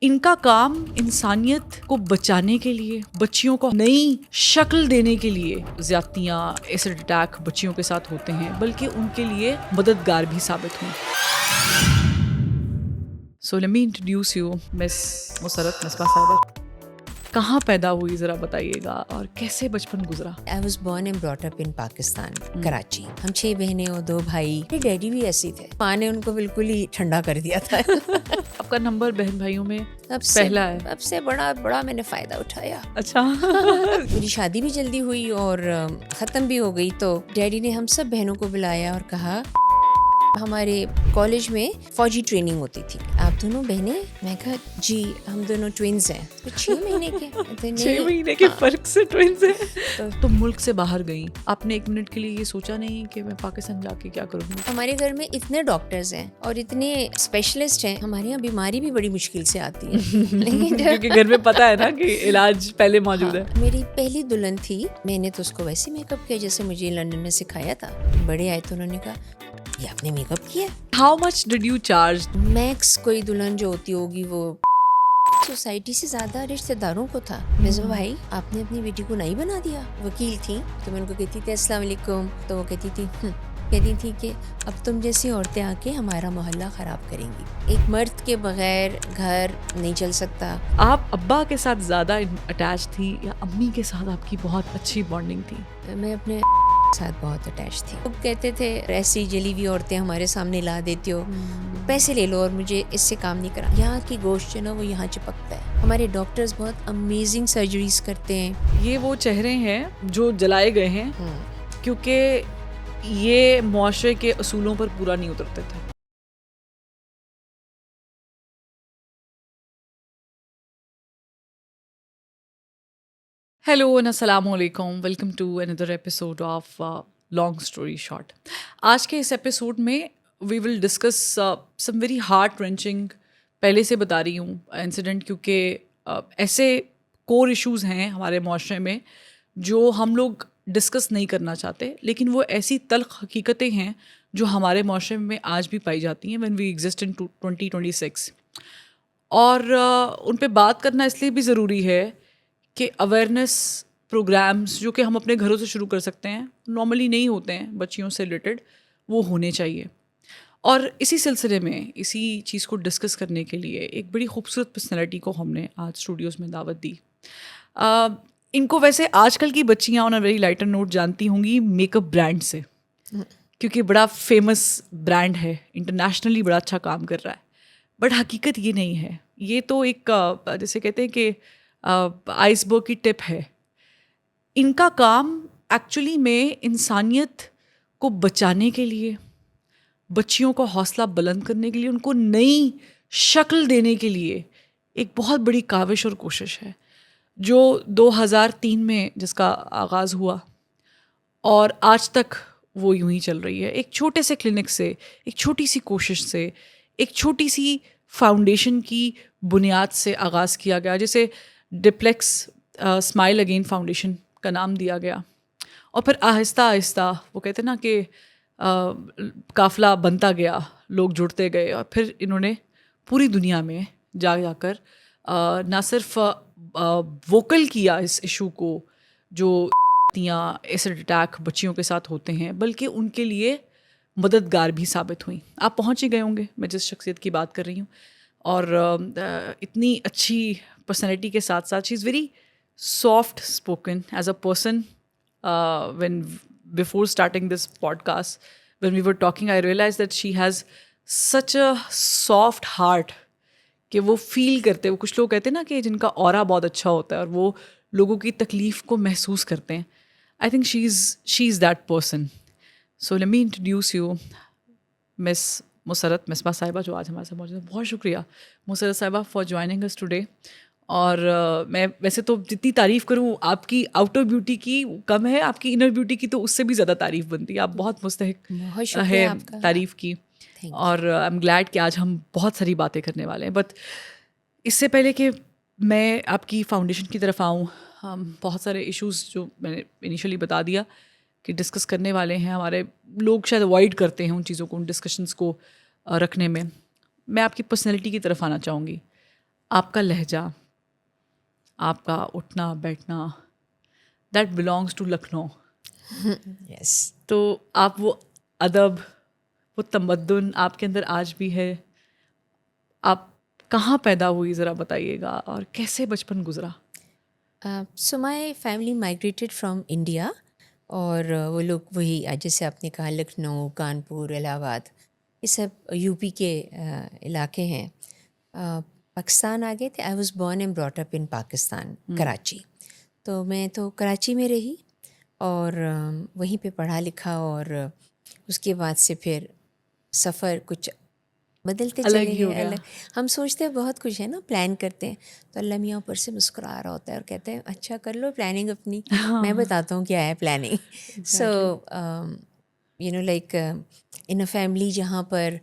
ان کا کام انسانیت کو بچانے کے لیے، بچیوں کو نئی شکل دینے کے لیے زیادتیاں، ایسڈ اٹیک بچیوں کے ساتھ ہوتے ہیں، بلکہ ان کے لیے مددگار بھی ثابت ہوئیں۔ So let me introduce you miss Musarrat Misbah صاحبہ۔ کہاں پیدا ہوئی ذرا بتائیے گا، اور کیسے بچپن گزرا؟ I was born and brought up in Pakistan, Karachi. ہم 6 بہنیں اور 2 بھائی۔ میرے ڈیڈی بھی ایسی تھے، ماں نے ان کو بالکل ہی ٹھنڈا کر دیا تھا۔ آپ کا نمبر بہن بھائیوں میں پہلا ہے؟ سب سے بڑا میں نے فائدہ اٹھایا۔ اچھا۔ میری شادی بھی جلدی ہوئی اور ختم بھی ہو گئی، تو ڈیڈی نے ہم سب بہنوں کو بلایا اور کہا ہمارے کالج میں فوجی ٹریننگ ہوتی تھی، آپ دونوں بہنیں؟ میں کہا جی ہم دونوں ٹوینز ہیں۔ 6 مہینے کے 6 مہینے کے فرق سے ٹوینز ہیں۔ تو ملک سے باہر گئی، آپ نے 1 منٹ کے لیے یہ سوچا نہیں کہ میں پاکستان جا کے کیا کروں گی؟ ہمارے گھر میں اتنے ڈاکٹرز ہیں اور اتنے اسپیشلسٹ ہیں، ہمارے یہاں بیماری بھی بڑی مشکل سے آتی ہے، لیکن کیونکہ گھر میں پتہ ہے نا کہ علاج پہلے موجود ہے۔ میری پہلی دلہن تھی، میں نے تو اس کو ویسے میک اپ کیا جیسے مجھے لنڈن میں سکھایا تھا۔ بڑے آئے تو انہوں نے کہا یہ آپ نے میک اپ کیا؟ How much did you charge? Max کوئی دلہن جو ہوتی ہوگی وہ سوسائٹی سے زیادہ رشتہ داروں کو تھا۔ مصباح بھائی آپ نے اپنی بیٹی کو نہیں بنا دیا؟ وکیل تھی تو میں ان کو کہتی تھی السلام علیکم، تو وہ کہتی تھی کہ اب تم جیسی عورتیں آ کے ہمارا محلہ خراب کریں گی، ایک مرد کے بغیر گھر نہیں چل سکتا۔ آپ ابا کے ساتھ زیادہ اٹیچ تھی یا امی کے ساتھ آپ کی بہت اچھی بانڈنگ تھی؟ میں اپنے ساتھ بہت اٹیچ تھی۔ وہ کہتے تھے ایسی جلی ہوئی عورتیں ہمارے سامنے لا دیتی ہو، پیسے لے لو اور مجھے اس سے کام نہیں کرا۔ یہاں کی گوشت جو نا وہ یہاں چپکتا ہے۔ ہمارے ڈاکٹرز بہت امیزنگ سرجریز کرتے ہیں۔ یہ وہ چہرے ہیں جو جلائے گئے ہیں کیونکہ یہ معاشرے کے اصولوں پر پورا نہیں اترتے تھے۔ ہیلو اینڈ السلام علیکم، welcome to another episode of long story short. آج کے اس ایپیسوڈ میں we will discuss some very heart wrenching, پہلے سے بتا رہی ہوں انسیڈنٹ، کیونکہ ایسے کور ایشوز ہیں ہمارے معاشرے میں جو ہم لوگ ڈسکس نہیں کرنا چاہتے، لیکن وہ ایسی تلخ حقیقتیں ہیں جو ہمارے معاشرے میں آج بھی پائی جاتی ہیں، وین وی ایگزسٹ ان 2026، اور ان پہ بات کرنا اس لیے بھی ضروری ہے کہ اویئرنیس پروگرامز جو کہ ہم اپنے گھروں سے شروع کر سکتے ہیں، نارملی نہیں ہوتے ہیں بچیوں سے ریلیٹڈ، وہ ہونے چاہیے۔ اور اسی سلسلے میں اسی چیز کو ڈسکس کرنے کے لیے ایک بڑی خوبصورت پرسنالٹی کو ہم نے آج اسٹوڈیوز میں دعوت دی۔ ان کو ویسے آج کل کی بچیاں آن اے ویری لائٹر نوٹ جانتی ہوں گی میک اپ برانڈ سے، کیونکہ بڑا فیمس برانڈ ہے، انٹرنیشنلی بڑا اچھا کام کر رہا ہے، بٹ حقیقت یہ نہیں ہے۔ یہ تو ایک جیسے کہتے ہیں کہ آئس برگ کی ٹپ ہے۔ ان کا کام ایکچولی میں انسانیت کو بچانے کے لیے، بچیوں کو حوصلہ بلند کرنے کے لیے، ان کو نئی شکل دینے کے لیے ایک بہت بڑی کاوش اور کوشش ہے، جو 2003 میں جس کا آغاز ہوا اور آج تک وہ یوں ہی چل رہی ہے۔ ایک چھوٹے سے کلینک سے، ایک چھوٹی سی کوشش سے، ایک چھوٹی سی فاؤنڈیشن کی بنیاد سے آغاز کیا گیا، جسے ڈپلیکس اسمائل اگین فاؤنڈیشن کا نام دیا گیا، اور پھر آہستہ آہستہ وہ کہتے ہیں نا کہ قافلہ بنتا گیا، لوگ جڑتے گئے، اور پھر انہوں نے پوری دنیا میں جا کر نہ صرف ووکل کیا اس ایشو کو جو ایسڈ اٹیک بچیوں کے ساتھ ہوتے ہیں، بلکہ ان کے لیے مددگار بھی ثابت ہوئیں۔ آپ پہنچ ہی گئے ہوں گے میں جس شخصیت کی بات کر رہی ہوں، اور اتنی اچھی پرسنالٹی کے ساتھ ساتھ she is very soft spoken as a person. When before starting this podcast, when we were talking, I realize that she has such a soft heart کہ وہ فیل کرتے، وہ کچھ لوگ کہتے ہیں نا کہ جن کا اورا بہت اچھا ہوتا ہے اور وہ لوگوں کی تکلیف کو محسوس کرتے ہیں۔ I think she is that person. So let me introduce you miss Musarrat Misbah صاحبہ، جو آج ہمارے ساتھ موجود ہیں۔ بہت شکریہ مسرت صاحبہ فار جوائننگ اس ٹوڈے۔ اور میں ویسے تو جتنی تعریف کروں آپ کی آؤٹر بیوٹی کی کم ہے، آپ کی انر بیوٹی کی تو اس سے بھی زیادہ تعریف بنتی ہے۔ آپ بہت مستحق ہے تعریف کی، اور آئی ایم گلیڈ کہ آج ہم بہت ساری باتیں کرنے والے ہیں۔ بٹ اس سے پہلے کہ میں آپ کی فاؤنڈیشن کی طرف آؤں، ہم بہت سارے ایشوز جو میں نے انیشلی بتا دیا کہ ڈسکس کرنے والے ہیں، ہمارے لوگ شاید اوائڈ کرتے ہیں ان چیزوں کو، ان ڈسکشنس کو رکھنے میں۔ میں آپ کی پرسنالٹی کی طرف آنا چاہوں گی۔ آپ کا لہجہ، آپ کا اٹھنا بیٹھنا، دیٹ بلانگس ٹو لکھنؤ. یس. تو آپ وہ ادب، وہ تمدن آپ کے اندر آج بھی ہے. آپ کہاں پیدا ہوئی ذرا بتائیے گا، اور کیسے بچپن گزرا؟ سو مائی فیملی مائگریٹیڈ فرام انڈیا، اور وہ لوگ وہی جیسے آپ نے کہا لکھنؤ، کانپور، الہ آباد، یہ سب یو پی کے علاقے ہیں. پاکستان آ گئے تھے. I was born and brought up in Pakistan, Karachi. تو میں تو کراچی میں رہی اور وہیں پہ پڑھا لکھا، اور اس کے بعد سے پھر سفر کچھ بدلتے الگ چلے ہی ہو گئے. گیا. الگ ہم سوچتے ہیں بہت کچھ ہے نا، پلان کرتے ہیں تو اللہ میاں اوپر سے مسکرا رہا ہوتا ہے اور کہتے ہیں اچھا کر لو پلاننگ اپنی، میں بتاتا ہوں کیا ہے planning. So you know like in a family جہاں پر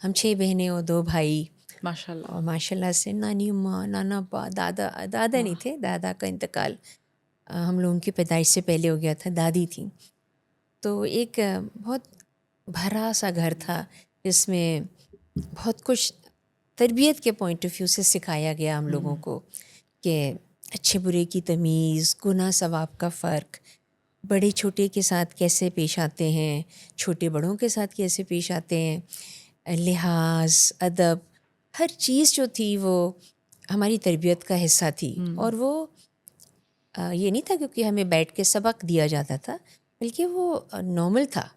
ہم 6 بہنیں اور 2 بھائی، ماشاء اللہ. اور ماشاء اللہ سے نانی اماں، نانا ابا، دادا نہیں تھے، دادا کا انتقال ہم لوگوں کی پیدائش سے پہلے ہو گیا تھا، دادی تھیں. تو ایک بہت بھرا سا گھر تھا جس میں بہت کچھ تربیت کے پوائنٹ آف ویو سے سکھایا گیا ہم لوگوں کو، کہ اچھے برے کی تمیز، گناہ ثواب کا فرق، بڑے چھوٹے کے ساتھ کیسے پیش آتے ہیں، چھوٹے بڑوں کے ساتھ کیسے پیش آتے ہیں، لحاظ، ادب، ہر چیز جو تھی وہ ہماری تربیت کا حصہ تھی. اور وہ یہ نہیں تھا کیونکہ ہمیں بیٹھ کے سبق دیا جاتا تھا، بلکہ وہ نارمل تھا.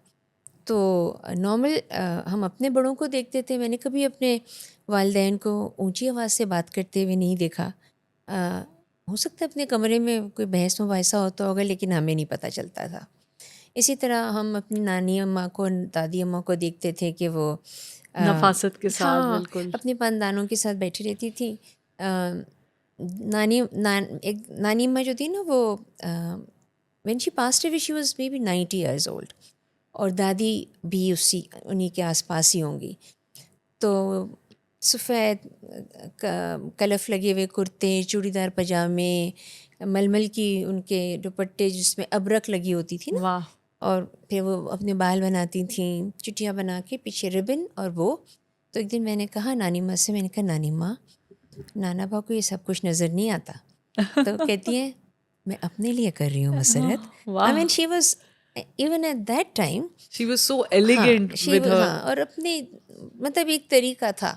تو نارمل ہم اپنے بڑوں کو دیکھتے تھے. میں نے کبھی اپنے والدین کو اونچی آواز سے بات کرتے ہوئے نہیں دیکھا. ہو سکتا ہے اپنے کمرے میں کوئی بحث مباحثہ ہوتا ہوگا، لیکن ہمیں نہیں پتہ چلتا تھا. اسی طرح ہم اپنی نانی اماں کو، دادی اماں کو دیکھتے تھے کہ وہ نفاست کے ساتھ. ہاں بالکل. اپنے خاندانوں کے ساتھ بیٹھی رہتی تھی. ایک نانی اماں جو تھی نا، وہ when she passed away she was maybe 90 years old, اور دادی بھی انہی کے آس پاس ہی ہوں گی. تو سفید کلف لگے ہوئے کرتے، چوڑی دار پاجامے، ململ کی ان کے دوپٹے جس میں ابرک لگی ہوتی تھی نا، واہ. اور پھر وہ اپنے بال بناتی تھیں چٹیاں بنا کے، پیچھے ربن اور وہ. تو ایک دن میں نے کہا نانی ماں سے، میں نے کہا نانی ماں، نانا با کو یہ سب کچھ نظر نہیں آتا. تو کہتی ہیں میں اپنے لیے کر رہی ہوں مسرت. واہ. I mean she was even at that time, she was so elegant with her. ہاں، اور اپنے مطلب ایک طریقہ تھا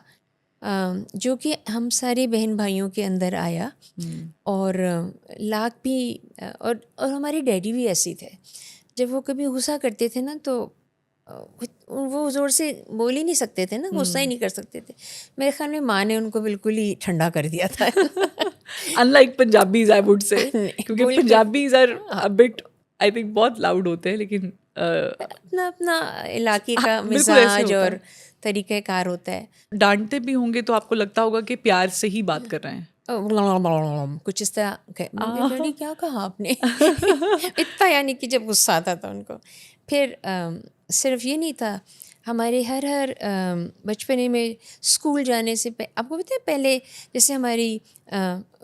جو کہ ہم سارے بہن بھائیوں کے اندر آیا. اور لاکھ بھی، اور ہمارے ڈیڈی بھی ایسے تھے. جب وہ کبھی غصہ کرتے تھے نا تو وہ زور سے بول ہی نہیں سکتے تھے نا، غصہ ہی نہیں کر سکتے تھے. میرے خیال میں ماں نے ان کو بالکل ہی ٹھنڈا کر دیا تھا. unlike Punjabis I would say, کیونکہ بول کے Punjabis are a bit I think بہت لاؤڈ ہوتے ہیں، لیکن اپنا اپنا علاقے کا بالکل ایسے مزاج ہوتا اور ہے. طریقہ کار ہوتا ہے. ڈانٹتے بھی ہوں گے تو آپ کو لگتا ہوگا کہ پیار سے ہی بات کر رہے ہیں. کچھ اس طرح. ڈیڈی کیا کہا آپ نے؟ اتنا یعنی کہ جب غصہ آتا تھا ان کو. پھر صرف یہ نہیں تھا، ہمارے ہر بچپنے میں اسکول جانے سے آپ کو پتہ ہے پہلے جیسے ہماری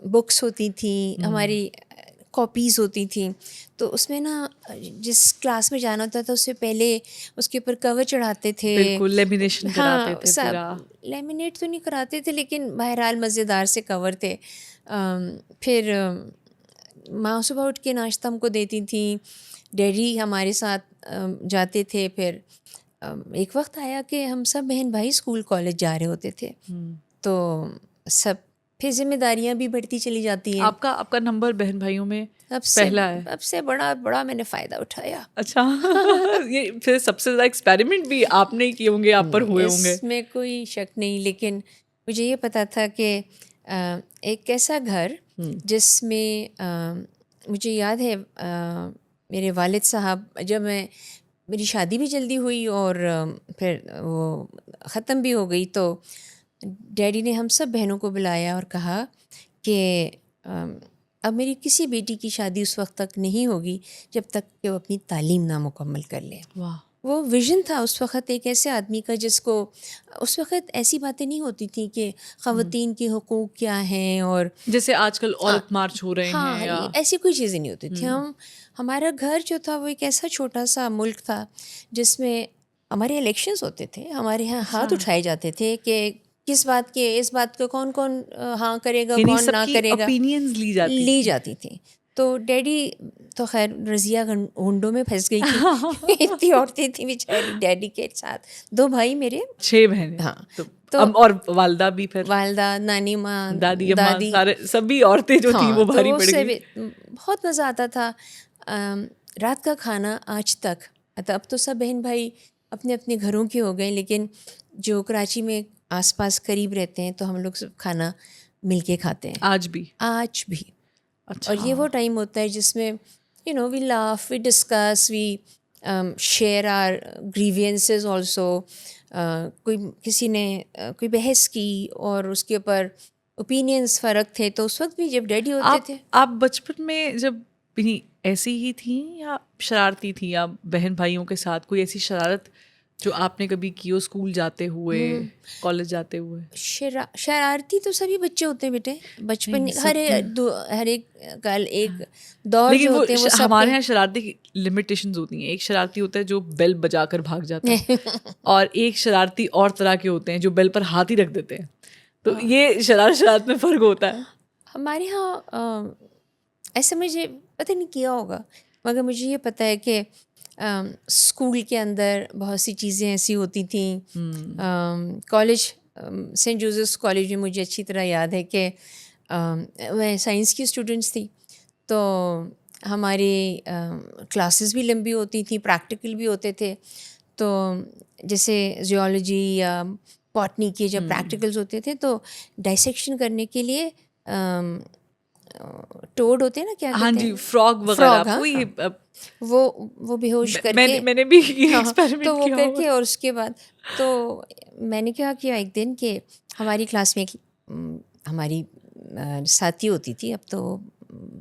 بکس ہوتی تھیں، ہماری کاپیز ہوتی تھیں، تو اس میں نا جس کلاس میں جانا ہوتا تھا اس سے پہلے اس کے اوپر کور چڑھاتے تھے. بالکل لیمینیشن کراتے ہاں، تھے سب پورا. لیمینیٹ تو نہیں کراتے تھے، لیکن بہرحال مزیدار سے کور تھے. پھر ماں صبح اٹھ کے ناشتہ ہم کو دیتی تھیں، ڈیڈی ہمارے ساتھ جاتے تھے. پھر ایک وقت آیا کہ ہم سب بہن بھائی اسکول کالج جا رہے ہوتے تھے، تو سب پھر ذمہ داریاں بھی بڑھتی چلی جاتی ہیں. آپ کا نمبر بہن بھائیوں میں سب سے بڑا میں نے فائدہ اٹھایا. اچھا. یہ پھر سب سے زیادہ ایکسپیریمنٹ بھی آپ نے ہی کیے ہوں گے، آپ پر ہوئے ہوں گے. اس میں کوئی شک نہیں، لیکن مجھے یہ پتہ تھا کہ ایک ایسا گھر جس میں مجھے یاد ہے میرے والد صاحب، جب میری شادی بھی جلدی ہوئی اور پھر وہ ختم بھی ہو گئی، تو ڈیڈی نے ہم سب بہنوں کو بلایا اور کہا کہ اب میری کسی بیٹی کی شادی اس وقت تک نہیں ہوگی جب تک کہ وہ اپنی تعلیم نہ مکمل کر لے. واہ. وہ ویژن تھا اس وقت ایک ایسے آدمی کا جس کو، اس وقت ایسی باتیں نہیں ہوتی تھیں کہ خواتین کے حقوق کیا ہیں، اور جیسے آج کل عورت مارچ ہو رہے ہیں، یا ایسی کوئی چیزیں نہیں ہوتی تھیں. ہمارا گھر جو تھا وہ ایک ایسا چھوٹا سا ملک تھا جس میں ہمارے الیکشنز ہوتے تھے، ہمارے یہاں ہاتھ اٹھائے جاتے تھے کہ کس بات کے، اس بات کو کون کون ہاں کرے گا، کون نہ کرے گا، opinions لی جاتی تھیں. تو ڈیڈی تو خیر رضیہ ہنڈوں میں پھنس گئی تھی. اتنی عورتیں تھیں بیچاری ڈیڈی کے ساتھ. 2 بھائی میرے، 6 بہنیں. ہاں. تو اور والدہ بھی، پھر والدہ، نانی ماں، دادی اماں، سارے سبھی عورتیں جو تھیں وہ بھاری پڑ گئی. بہت مزہ آتا تھا. رات کا کھانا آج تک، اب تو سب بہن بھائی اپنے اپنے گھروں کے ہو گئے، لیکن جو کراچی میں آس پاس قریب رہتے ہیں تو ہم لوگ سب کھانا مل کے کھاتے ہیں آج بھی. اور یہ وہ ٹائم ہوتا ہے جس میں we laugh, we discuss, we share our grievances also. کسی نے کوئی بحث کی اور اس کے اوپر اوپینینس فرق تھے، تو اس وقت بھی جب ڈیڈی ہوتے تھے. آپ بچپن میں جب ایسی ہی تھیں یا شرارتی تھیں، یا بہن بھائیوں کے ساتھ کوئی ایسی شرارت جو آپ نے کبھی کی ہو اسکول جاتے ہوئے، کالج جاتے ہوئے؟ شرارتی تو سبھی بچے ہوتے ہیں بیٹے بچپن، ہر ایک دور جو ہوتے ہیں وہ سب. ہمارے یہاں شرارتی کی لمیٹیشنز ہوتی ہیں. ایک شرارتی ہوتا ہے جو بیل بجا کر بھاگ جاتا ہے، اور ایک شرارتی اور طرح کے ہوتے ہیں جو بیل پر ہاتھ ہی رکھ دیتے ہیں. تو یہ شرارت میں فرق ہوتا ہے. ہمارے یہاں ایسا مجھے پتہ نہیں کیا ہوگا، مگر مجھے یہ پتہ ہے کہ اسکول کے اندر بہت سی چیزیں ایسی ہوتی تھیں. کالج، سینٹ جوزفس کالج میں مجھے اچھی طرح یاد ہے کہ میں سائنس کی اسٹوڈنٹس تھی، تو ہماری کلاسز بھی لمبی ہوتی تھیں، پریکٹیکل بھی ہوتے تھے. تو جیسے زیولوجی یا باٹنی کے جب پریکٹیکلز ہوتے تھے تو ڈائسیکشن کرنے کے لیے ٹوڈ ہوتے ہیں نا، کیا کہتے ہیں، فراگ وغیرہ، وہ بے ہوش کر کے، میں نے بھی ایکسپیریمنٹ تو وہ کیا کر کے، اور اس کے بعد تو میں نے کیا کیا ایک دن کہ ہماری کلاس میں ہماری ساتھی ہوتی تھی، اب تو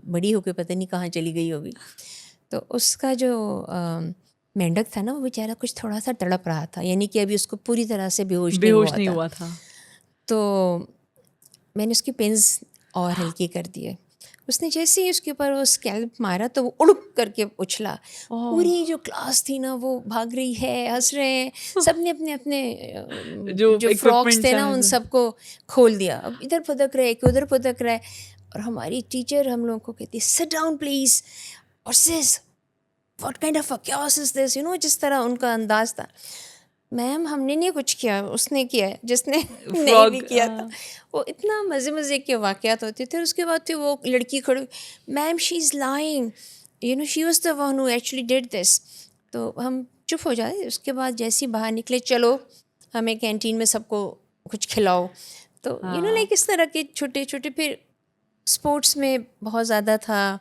بڑی ہو کے پتہ نہیں کہاں چلی گئی ہوگی. تو اس کا جو مینڈک تھا نا، وہ بیچارہ کچھ تھوڑا سا تڑپ رہا تھا، یعنی کہ ابھی اس کو پوری طرح سے بے ہوش نہیں ہوا تھا. تو میں نے اس کی پنز اور ہلکی کر دیے. اس نے جیسے ہی اس کے اوپر وہ اسکیلپ مارا تو وہ اڑک کر کے اچھلا. پوری جو کلاس تھی نا وہ بھاگ رہی ہے، ہنس رہے ہیں سب نے، اپنے اپنے جو فراکس تھے نا ان سب کو کھول دیا. اب ادھر پھدک رہے کہ ادھر پھدک رہا ہے. اور ہماری ٹیچر ہم لوگوں کو کہتی سٹ ڈاؤن پلیز، اور says what kind of chaos is this، جس طرح ان کا انداز تھا. میم ہم نے نہیں کچھ کیا، اس نے کیا ہے جس نے نہیں بھی کیا تھا. وہ اتنا مزے کے واقعات ہوتے تھے. اس کے بعد پھر وہ لڑکی کھڑی، ma'am she is lying, she was the one who actually did this. تو ہم چپ ہو جاتے. اس کے بعد جیسے باہر نکلے، چلو ہمیں کینٹین میں سب کو کچھ کھلاؤ. تو لائک اس طرح کے چھوٹے چھوٹے. پھر اسپورٹس میں بہت زیادہ تھا.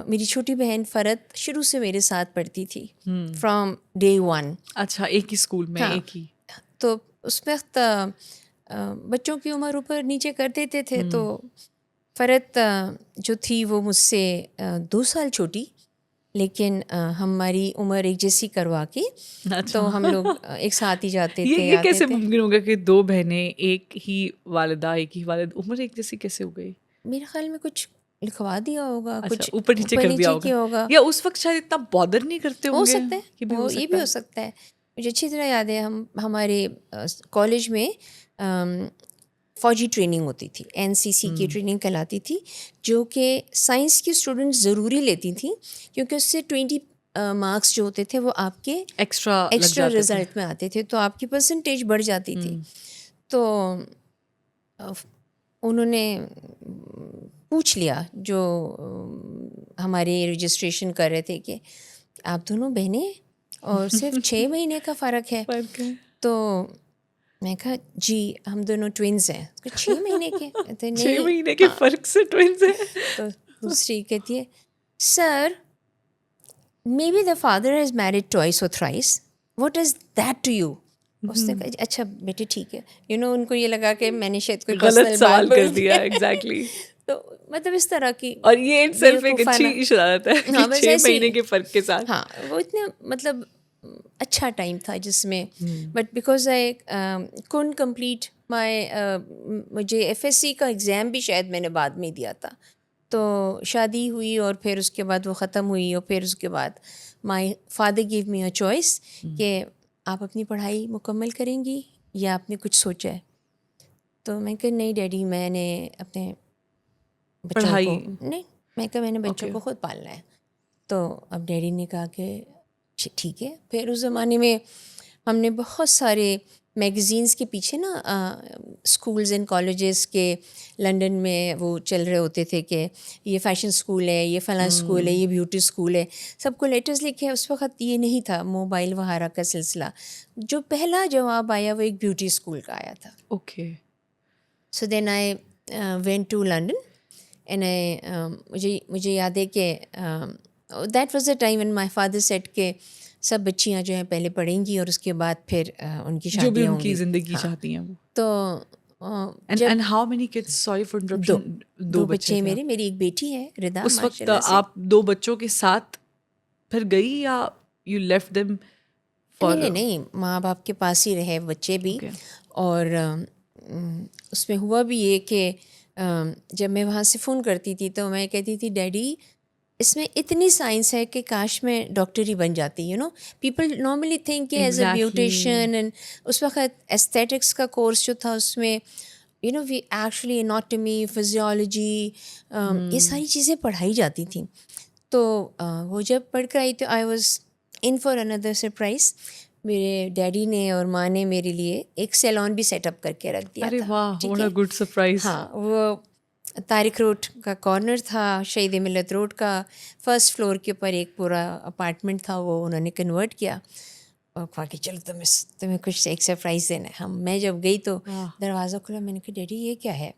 میری چھوٹی بہن فرد شروع سے میرے ساتھ پڑھتی تھی فرام ڈے ون. اچھا، ایک ہی اسکول میں؟ ایک ہی. تو اس وقت بچوں کی عمر اوپر نیچے کر دیتے تھے. تو فرد جو تھی وہ مجھ سے 2 سال چھوٹی، لیکن ہماری عمر ایک جیسی کروا کے تو ہم لوگ ایک ساتھ ہی جاتے تھے. یہ کیسے ممکن ہوگا کہ 2 بہنیں، ایک ہی والدہ ایک ہی والد، عمر ایک جیسی کیسے ہو گئی؟ میرے خیال میں کچھ لکھوا دیا ہوگا، کچھ اوپر نیچے کر دیا ہوگا، یا اس وقت شاید اتنا بادر نہیں کرتے ہوں گے. ہو سکتا ہے، یہ بھی ہو سکتا ہے. مجھے اچھی طرح یاد ہے ہمارے کالج میں فوجی ٹریننگ ہوتی تھی، NCC کی ٹریننگ کہلاتی تھی، جو کہ سائنس کی اسٹوڈنٹ ضروری لیتی تھیں، کیونکہ اس سے 20 مارکس جو ہوتے تھے وہ آپ کے ایکسٹرا رزلٹ میں آتے تھے، تو آپ کی پرسنٹیج بڑھ جاتی تھی. تو انہوں نے پوچھ لیا جو ہمارے رجسٹریشن کر رہے تھے کہ آپ دونوں بہنیں اور صرف 6 مہینے کا فرق ہے. تو میں کہا جی ہم دونوں ٹوینز ہیں. 6 مہینے کے؟ 6 مہینے کے فرق سے ٹوینز ہیں؟ تو دوسری کہتی ہے sir may be the father has married twice اور thrice, what is that to you? اس نے کہا اچھا بیٹے ٹھیک ہے. ان کو یہ لگا کہ میں نے شاید کوئی غلط سوال کر دیا. ایگزیکٹلی. تو مطلب اس طرح کی، اور یہ صرف ایک اچھی شرارت ہے 6 مہینے کے فرق کے ساتھ. ہاں وہ اتنے مطلب اچھا ٹائم تھا جس میں، but because I couldn't complete my, مجھے FSC کا ایگزام بھی شاید میں نے بعد میں دیا تھا. تو شادی ہوئی اور پھر اس کے بعد وہ ختم ہوئی، اور پھر اس کے بعد my father give me a choice کہ آپ اپنی پڑھائی مکمل کریں گی یا آپ نے کچھ سوچا ہے. تو میں کہا نہیں ڈیڈی میں نے اپنے بچوں پڑھائی کو نہیں، میں کہا میں نے بچوں Okay. کو خود پالنا ہے. تو اب ڈیڈی نے کہا کہ ٹھیک ہے. پھر اس زمانے میں ہم نے بہت سارے میگزینس کے پیچھے نا اسکولز اینڈ کالجز کے لنڈن میں وہ چل رہے ہوتے تھے کہ یہ فیشن اسکول ہے، یہ فلاں اسکول ہے، یہ بیوٹی اسکول ہے، سب کو لیٹرز لکھے. اس وقت یہ نہیں تھا موبائل وغیرہ کا سلسلہ. جو پہلا جواب آیا وہ ایک بیوٹی اسکول کا آیا تھا. Okay. So then I went to London and مجھے یاد ہے کہ that was a time when my father said کہ سب بچیاں جو ہیں پہلے پڑھیں گی اور اس کے بعد پھر ان کی جو بھی شادیاں ان ہوں کی گی. زندگی چاہتی ہیں وہ. تو And how many kids? Sorry for interruption. دو بچے بچے تھے میری ایک بیٹی ہے ردا. اس وقت ماشاءاللہ سے آپ 2 بچوں کے ساتھ پھر گئی یا you left them for نہیں ماں باپ کے پاس ہی رہے بچے بھی. Okay. اور اس میں ہوا بھی یہ کہ جب میں وہاں سے فون کرتی تھی تو میں کہتی تھی ڈیڈی اس میں اتنی سائنس ہے کہ کاش میں ڈاکٹر ہی بن جاتی. پیپل نارملی تھنک کہ ایز اے بیوٹیشین. اینڈ اس وقت ایستھیٹکس کا کورس جو تھا اس میں وی ایکچولی اناٹمی، فزیولوجی، یہ ساری چیزیں پڑھائی جاتی تھیں. تو وہ جب پڑھ کر آئی تو I was in for another surprise. میرے ڈیڈی نے اور ماں نے میرے لیے ایک سیلون بھی سیٹ اپ کر کے رکھ دیا ارے تھا. واہ what a good surprise. ہاں وہ طارق روڈ کا کارنر تھا، شہید ملت روڈ کا فرسٹ فلور کے اوپر ایک پورا اپارٹمنٹ تھا، وہ انہوں نے کنورٹ کیا. اور کہا کہ چلو تمہیں کچھ ایک سرپرائز دینا ہے. میں جب گئی تو دروازہ کھلا، میں نے کہا ڈیڈی یہ کیا ہے؟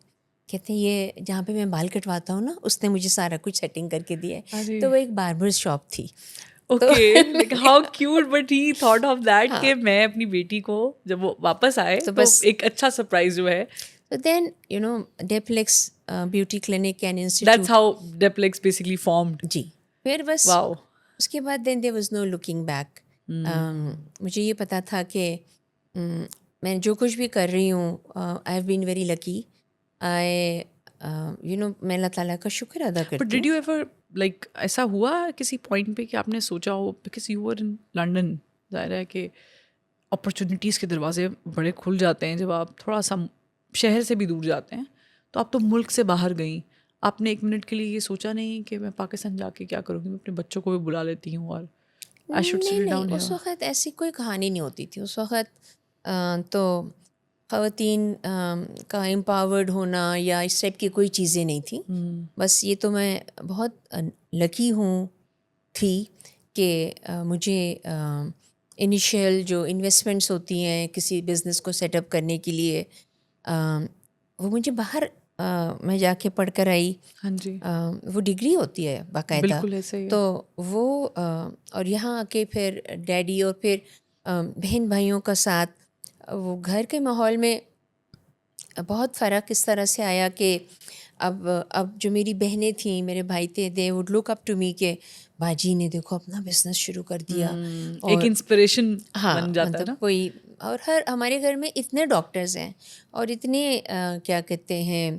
کہتے ہیں یہ جہاں پہ میں بال کٹواتا ہوں نا اس نے مجھے سارا کچھ سیٹنگ کر کے دیا ہے. تو وہ ایک باربر شاپ تھی. Okay, like how cute, but he thought of that کہ میں اپنی بیٹی کو جب وہ واپس آئے تو ایک اچھا سرپرائز جو ہے. So then Deplex beauty clinic and institute. That's how Deplex basically formed. جی. پھر بس Wow. اس کے بعد دین there was no looking back. مجھے یہ پتا تھا کہ میں جو کچھ بھی کر رہی ہوں I have been very lucky. میں اللہ تعالیٰ کا شکر ادا کرتی ہوں. But did you ever like ایسا ہوا کسی پوائنٹ پہ کہ آپ نے سوچا ہو because you were in London، ظاہر ہے کہ اپرچونیٹیز کے دروازے بڑے کھل جاتے ہیں جب آپ تھوڑا سا شہر سے بھی دور جاتے ہیں. تو آپ تو ملک سے باہر گئیں، آپ نے 1 منٹ کے لیے یہ سوچا نہیں کہ میں پاکستان جا کے کیا کروں گی، میں اپنے بچوں کو بھی بلا لیتی ہوں اور I should settle down here. اس وقت ایسی کوئی کہانی نہیں ہوتی تھی. اس وقت تو خواتین کا امپاورڈ ہونا یا اس ٹائپ کی کوئی چیزیں نہیں تھیں. بس یہ تو میں بہت لکی تھی کہ مجھے انیشیل جو انویسٹمنٹس ہوتی ہیں کسی بزنس کو سیٹ اپ کرنے کے لیے وہ مجھے باہر میں جا کے پڑھ کر آئی. ہاں جی، وہ ڈگری ہوتی ہے باقاعدہ. بالکل ایسے ہی. تو وہ اور یہاں آ کے پھر ڈیڈی اور پھر بہن بھائیوں کا ساتھ وہ گھر کے ماحول میں بہت فرق اس طرح سے آیا کہ اب جو میری بہنیں تھیں، میرے بھائی تھے، they would look up to me کہ باجی نے دیکھو اپنا بزنس شروع کر دیا. ایک انسپریشن ہاں بن جاتا ہے مطلب نا. کوئی اور ہمارے گھر میں اتنے ڈاکٹرز ہیں اور اتنے کیا کہتے ہیں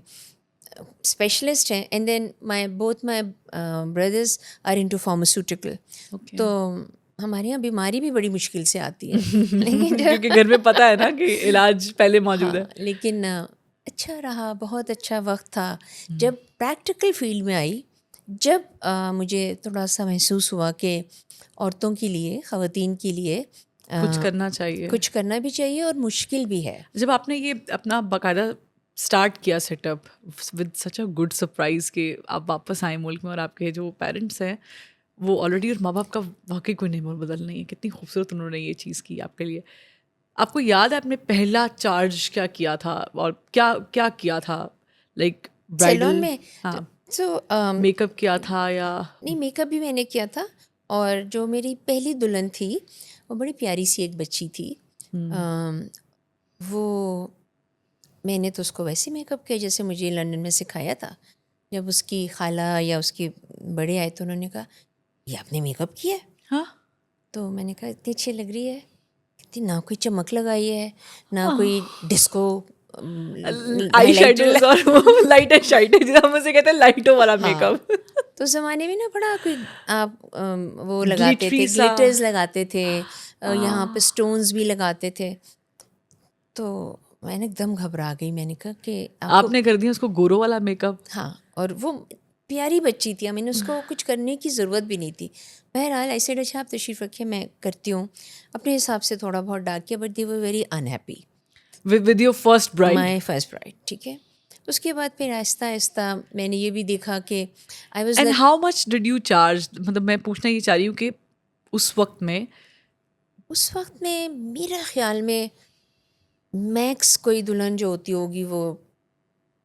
اسپیشلسٹ ہیں. And then both my brothers are into pharmaceutical. تو ہمارے یہاں بیماری بھی بڑی مشکل سے آتی ہے کیونکہ گھر میں پتہ ہے نا کہ علاج پہلے موجود ہے. لیکن اچھا رہا، بہت اچھا وقت تھا. جب پریکٹیکل فیلڈ میں آئی، جب مجھے تھوڑا سا محسوس ہوا کہ عورتوں کے لیے، خواتین کے لیے کچھ کرنا چاہیے، کچھ کرنا بھی چاہیے اور مشکل بھی ہے. جب آپ نے یہ اپنا باقاعدہ اسٹارٹ کیا set up with such a good surprise کہ آپ واپس آئیں ملک میں اور آپ کے جو پیرنٹس ہیں وہ آلریڈی، اور ماں باپ کا واقعی کوئی نہیں بدل نہیں ہے. کتنی خوبصورت انہوں نے یہ چیز کی آپ کے لیے. آپ کو یاد ہے آپ نے پہلا چارج کیا کیا تھا اور کیا کیا تھا؟ لائک سیلون میں میک اپ کیا تھا یا نہیں؟ میک اپ بھی میں نے کیا تھا. اور جو میری پہلی دلہن تھی وہ بڑی پیاری سی ایک بچی تھی. وہ میں نے تو اس کو ویسے میک اپ کیا جیسے مجھے لنڈن میں سکھایا تھا. جب اس کی خالہ یا اس کے بڑے آئے تو انہوں نے کہا یہ آپ نے میک اپ کیا ہے؟ ہاں. تو میں نے کہا اتنی اچھی لگ رہی ہے، اتنی نہ کوئی چمک لگائی ہے نہ کوئی ڈسکو آئی شیڈوز اور لائٹ اینڈ شائٹ جس ہم اسے کہتے ہیں لائٹوں والا میک اپ. تو اس زمانے میں نا بڑا کوئی آپ وہ لگاتے تھے، گلیٹرز لگاتے تھے، یہاں پہ اسٹونز بھی لگاتے تھے. تو میں نے ایک دم گھبرا گئی. میں نے کہا کہ آپ کو آپ نے کر دیا اس کو گورو والا میک اپ. ہاں, اور وہ پیاری بچی تھی, میں نے اس کو کچھ کرنے کی ضرورت بھی نہیں تھی. بہرحال ایسے اچھا آپ تشریف رکھیے, میں کرتی ہوں. اپنے حساب سے تھوڑا بہت ڈاک کیا, but they were very unhappy. With your first bride. My first bride, ٹھیک ہے. اس کے بعد پھر آہستہ آہستہ میں نے یہ بھی دیکھا کہ I was and how much did you charge? مطلب میں پوچھنا یہ چاہ رہی ہوں کہ اس وقت میں میرا خیال میں میکس کوئی دلہن جو ہوتی ہوگی وہ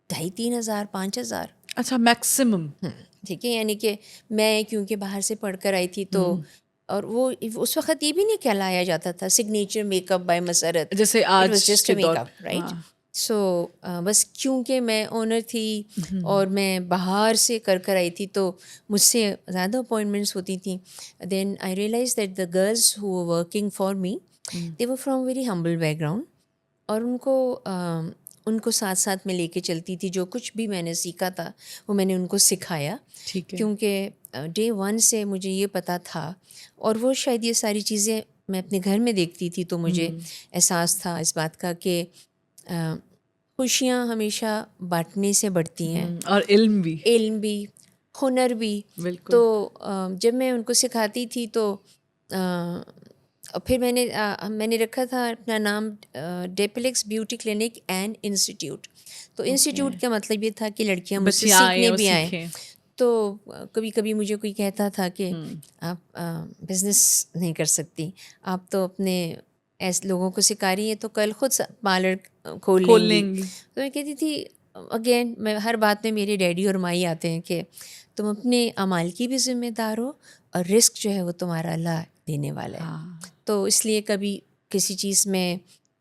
2,500-3,000 5,000. اچھا میکسیمم. ٹھیک ہے, یعنی کہ میں کیونکہ باہر سے پڑھ کر آئی تھی تو, اور وہ اس وقت یہ بھی نہیں کہلایا جاتا تھا سگنیچر میک اپ بائی مسرت, جیسے اٹ آج واز جسٹ کے اے میک دور. اپ, رائٹ. سو بس کیونکہ میں اونر تھی اور میں باہر سے کر آئی تھی تو مجھ سے زیادہ اپوائنٹمنٹس ہوتی تھیں. Then I realize that the girls who were working for me they were from very humble background, اور ان کو ساتھ ساتھ میں لے کے چلتی تھی. جو کچھ بھی میں نے سیکھا تھا وہ میں نے ان کو سکھایا, ٹھیک ہے. کیونکہ ڈے ون سے مجھے یہ پتہ تھا, اور وہ شاید یہ ساری چیزیں میں اپنے گھر میں دیکھتی تھی تو مجھے احساس تھا اس بات کا کہ خوشیاں ہمیشہ بانٹنے سے بڑھتی ہیں, اور علم بھی ہنر بھی. بالکل. تو جب میں ان کو سکھاتی تھی تو پھر میں نے رکھا تھا اپنا نام ڈیپلیکس بیوٹی کلینک اینڈ انسٹیٹیوٹ. تو انسٹیٹیوٹ کا مطلب یہ تھا کہ لڑکیاں مجھ سے سیکھنے بھی آئیں. تو کبھی کبھی مجھے کوئی کہتا تھا کہ آپ بزنس نہیں کر سکتی, آپ تو اپنے ایسے لوگوں کو سکھا رہی ہیں تو کل خود پارلر کھول لیں گی. تو میں کہتی تھی اگین, میں ہر بات میں میرے ڈیڈی اور مائی آتے ہیں کہ تم اپنے اعمال کی بھی ذمہ دار ہو, اور رسک جو ہے وہ تمہارا اللہ دینے والا ہے. تو اس لیے کبھی کسی چیز میں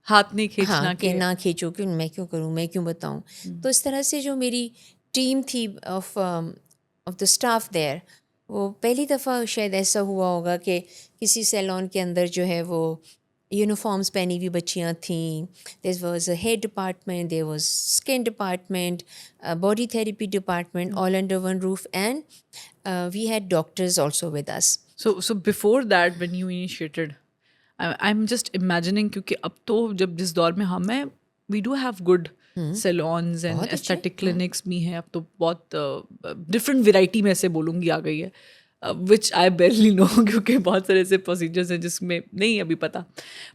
ہاتھ نہیں کھینچنا, ہاں کہ نہ کھینچو کہ میں کیوں کروں, میں کیوں بتاؤں. تو اس طرح سے جو میری ٹیم تھی آف دا اسٹاف دیر, وہ پہلی دفعہ شاید ایسا ہوا ہوگا کہ کسی سیلون کے اندر جو ہے وہ یونیفارمس پہنی ہوئی بچیاں تھیں. There was a hair department, there was skin department, body therapy department, all under one roof, and we had doctors also with us. So before that when you initiated, I'm just imagining, کیونکہ اب تو جب جس دور میں ہم ہیں we do have good salons and aesthetic clinics بھی ہیں. اب تو بہت ڈفرینٹ ویرائٹی میں ایسے بولوں گی آ گئی ہے, وچ آئی بیرلی نو, کیونکہ بہت سارے ایسے پروسیجرز ہیں جس میں نہیں ابھی پتہ.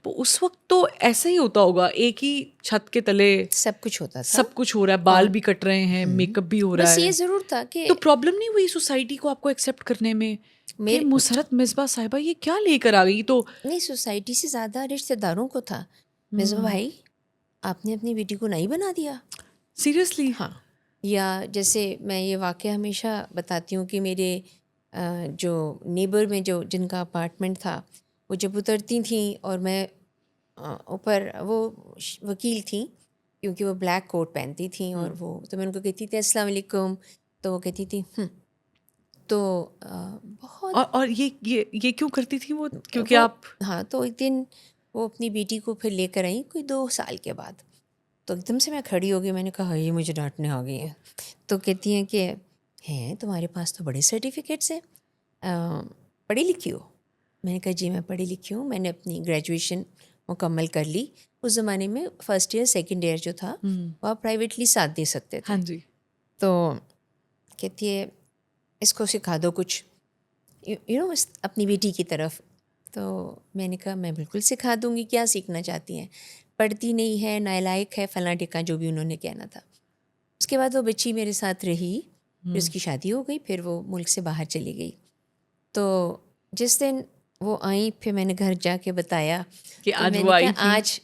وہ اس وقت تو ایسا ہی ہوتا ہوگا, ایک ہی چھت کے تلے سب کچھ ہوتا تھا, سب کچھ ہو رہا ہے, بال بھی کٹ رہے ہیں, میک اپ بھی ہو رہا ہے. بس یہ ضرور تھا کہ تو پرابلم نہیں ہوئی سوسائٹی کو آپ کو ایکسیپٹ کرنے میں کہ مسرت مصباح صاحبہ یہ کیا لے کر آ گئی؟ تو نہیں, سوسائٹی سے زیادہ رشتہ داروں کو تھا. مصباح بھائی آپ نے اپنی بیٹی کو نہیں بنا دیا. سیریسلی؟ ہاں. یا جیسے میں یہ واقعہ ہمیشہ بتاتی ہوں کہ میرے جو نیبر میں جن کا اپارٹمنٹ تھا, وہ جب اترتی تھیں اور میں اوپر, وہ وکیل تھیں کیونکہ وہ بلیک کوٹ پہنتی تھیں, اور وہ تو میں ان کو کہتی تھی السلام علیکم, تو وہ کہتی تھی تو بہت. اور یہ کیوں کرتی تھی وہ؟ کیونکہ آپ ہاں. تو ایک دن وہ اپنی بیٹی کو پھر لے کر آئیں کوئی 2 سال کے بعد, تو ایک دم سے میں کھڑی ہو گئی. میں نے کہا یہ مجھے ڈانٹنے آ گئی ہیں. تو کہتی ہیں کہ ہیں تمہارے پاس تو بڑے سرٹیفکیٹس ہیں, پڑھی لکھی ہو؟ میں نے کہا جی میں پڑھی لکھی ہوں, میں نے اپنی گریجویشن مکمل کر لی. اس زمانے میں فرسٹ ایئر سیکنڈ ایئر جو تھا وہ آپ پرائیویٹلی ساتھ دے سکتے تھے. ہاں جی. تو کہتی ہے اس کو سکھا دو کچھ, یو نو, اپنی بیٹی کی طرف. تو میں نے کہا میں بالکل سکھا دوں گی, کیا سیکھنا چاہتی ہیں؟ پڑھتی نہیں ہے, نالائق ہے, فلاں ٹکا جو بھی انہوں نے کہنا تھا. اس کے بعد وہ بچی میرے ساتھ رہی, پھر اس کی شادی ہو گئی, پھر وہ ملک سے باہر چلی گئی. تو جس دن وہ آئیں پھر میں نے گھر جا کے بتایا کہ تو آج میں وہ نے آئی کہا آج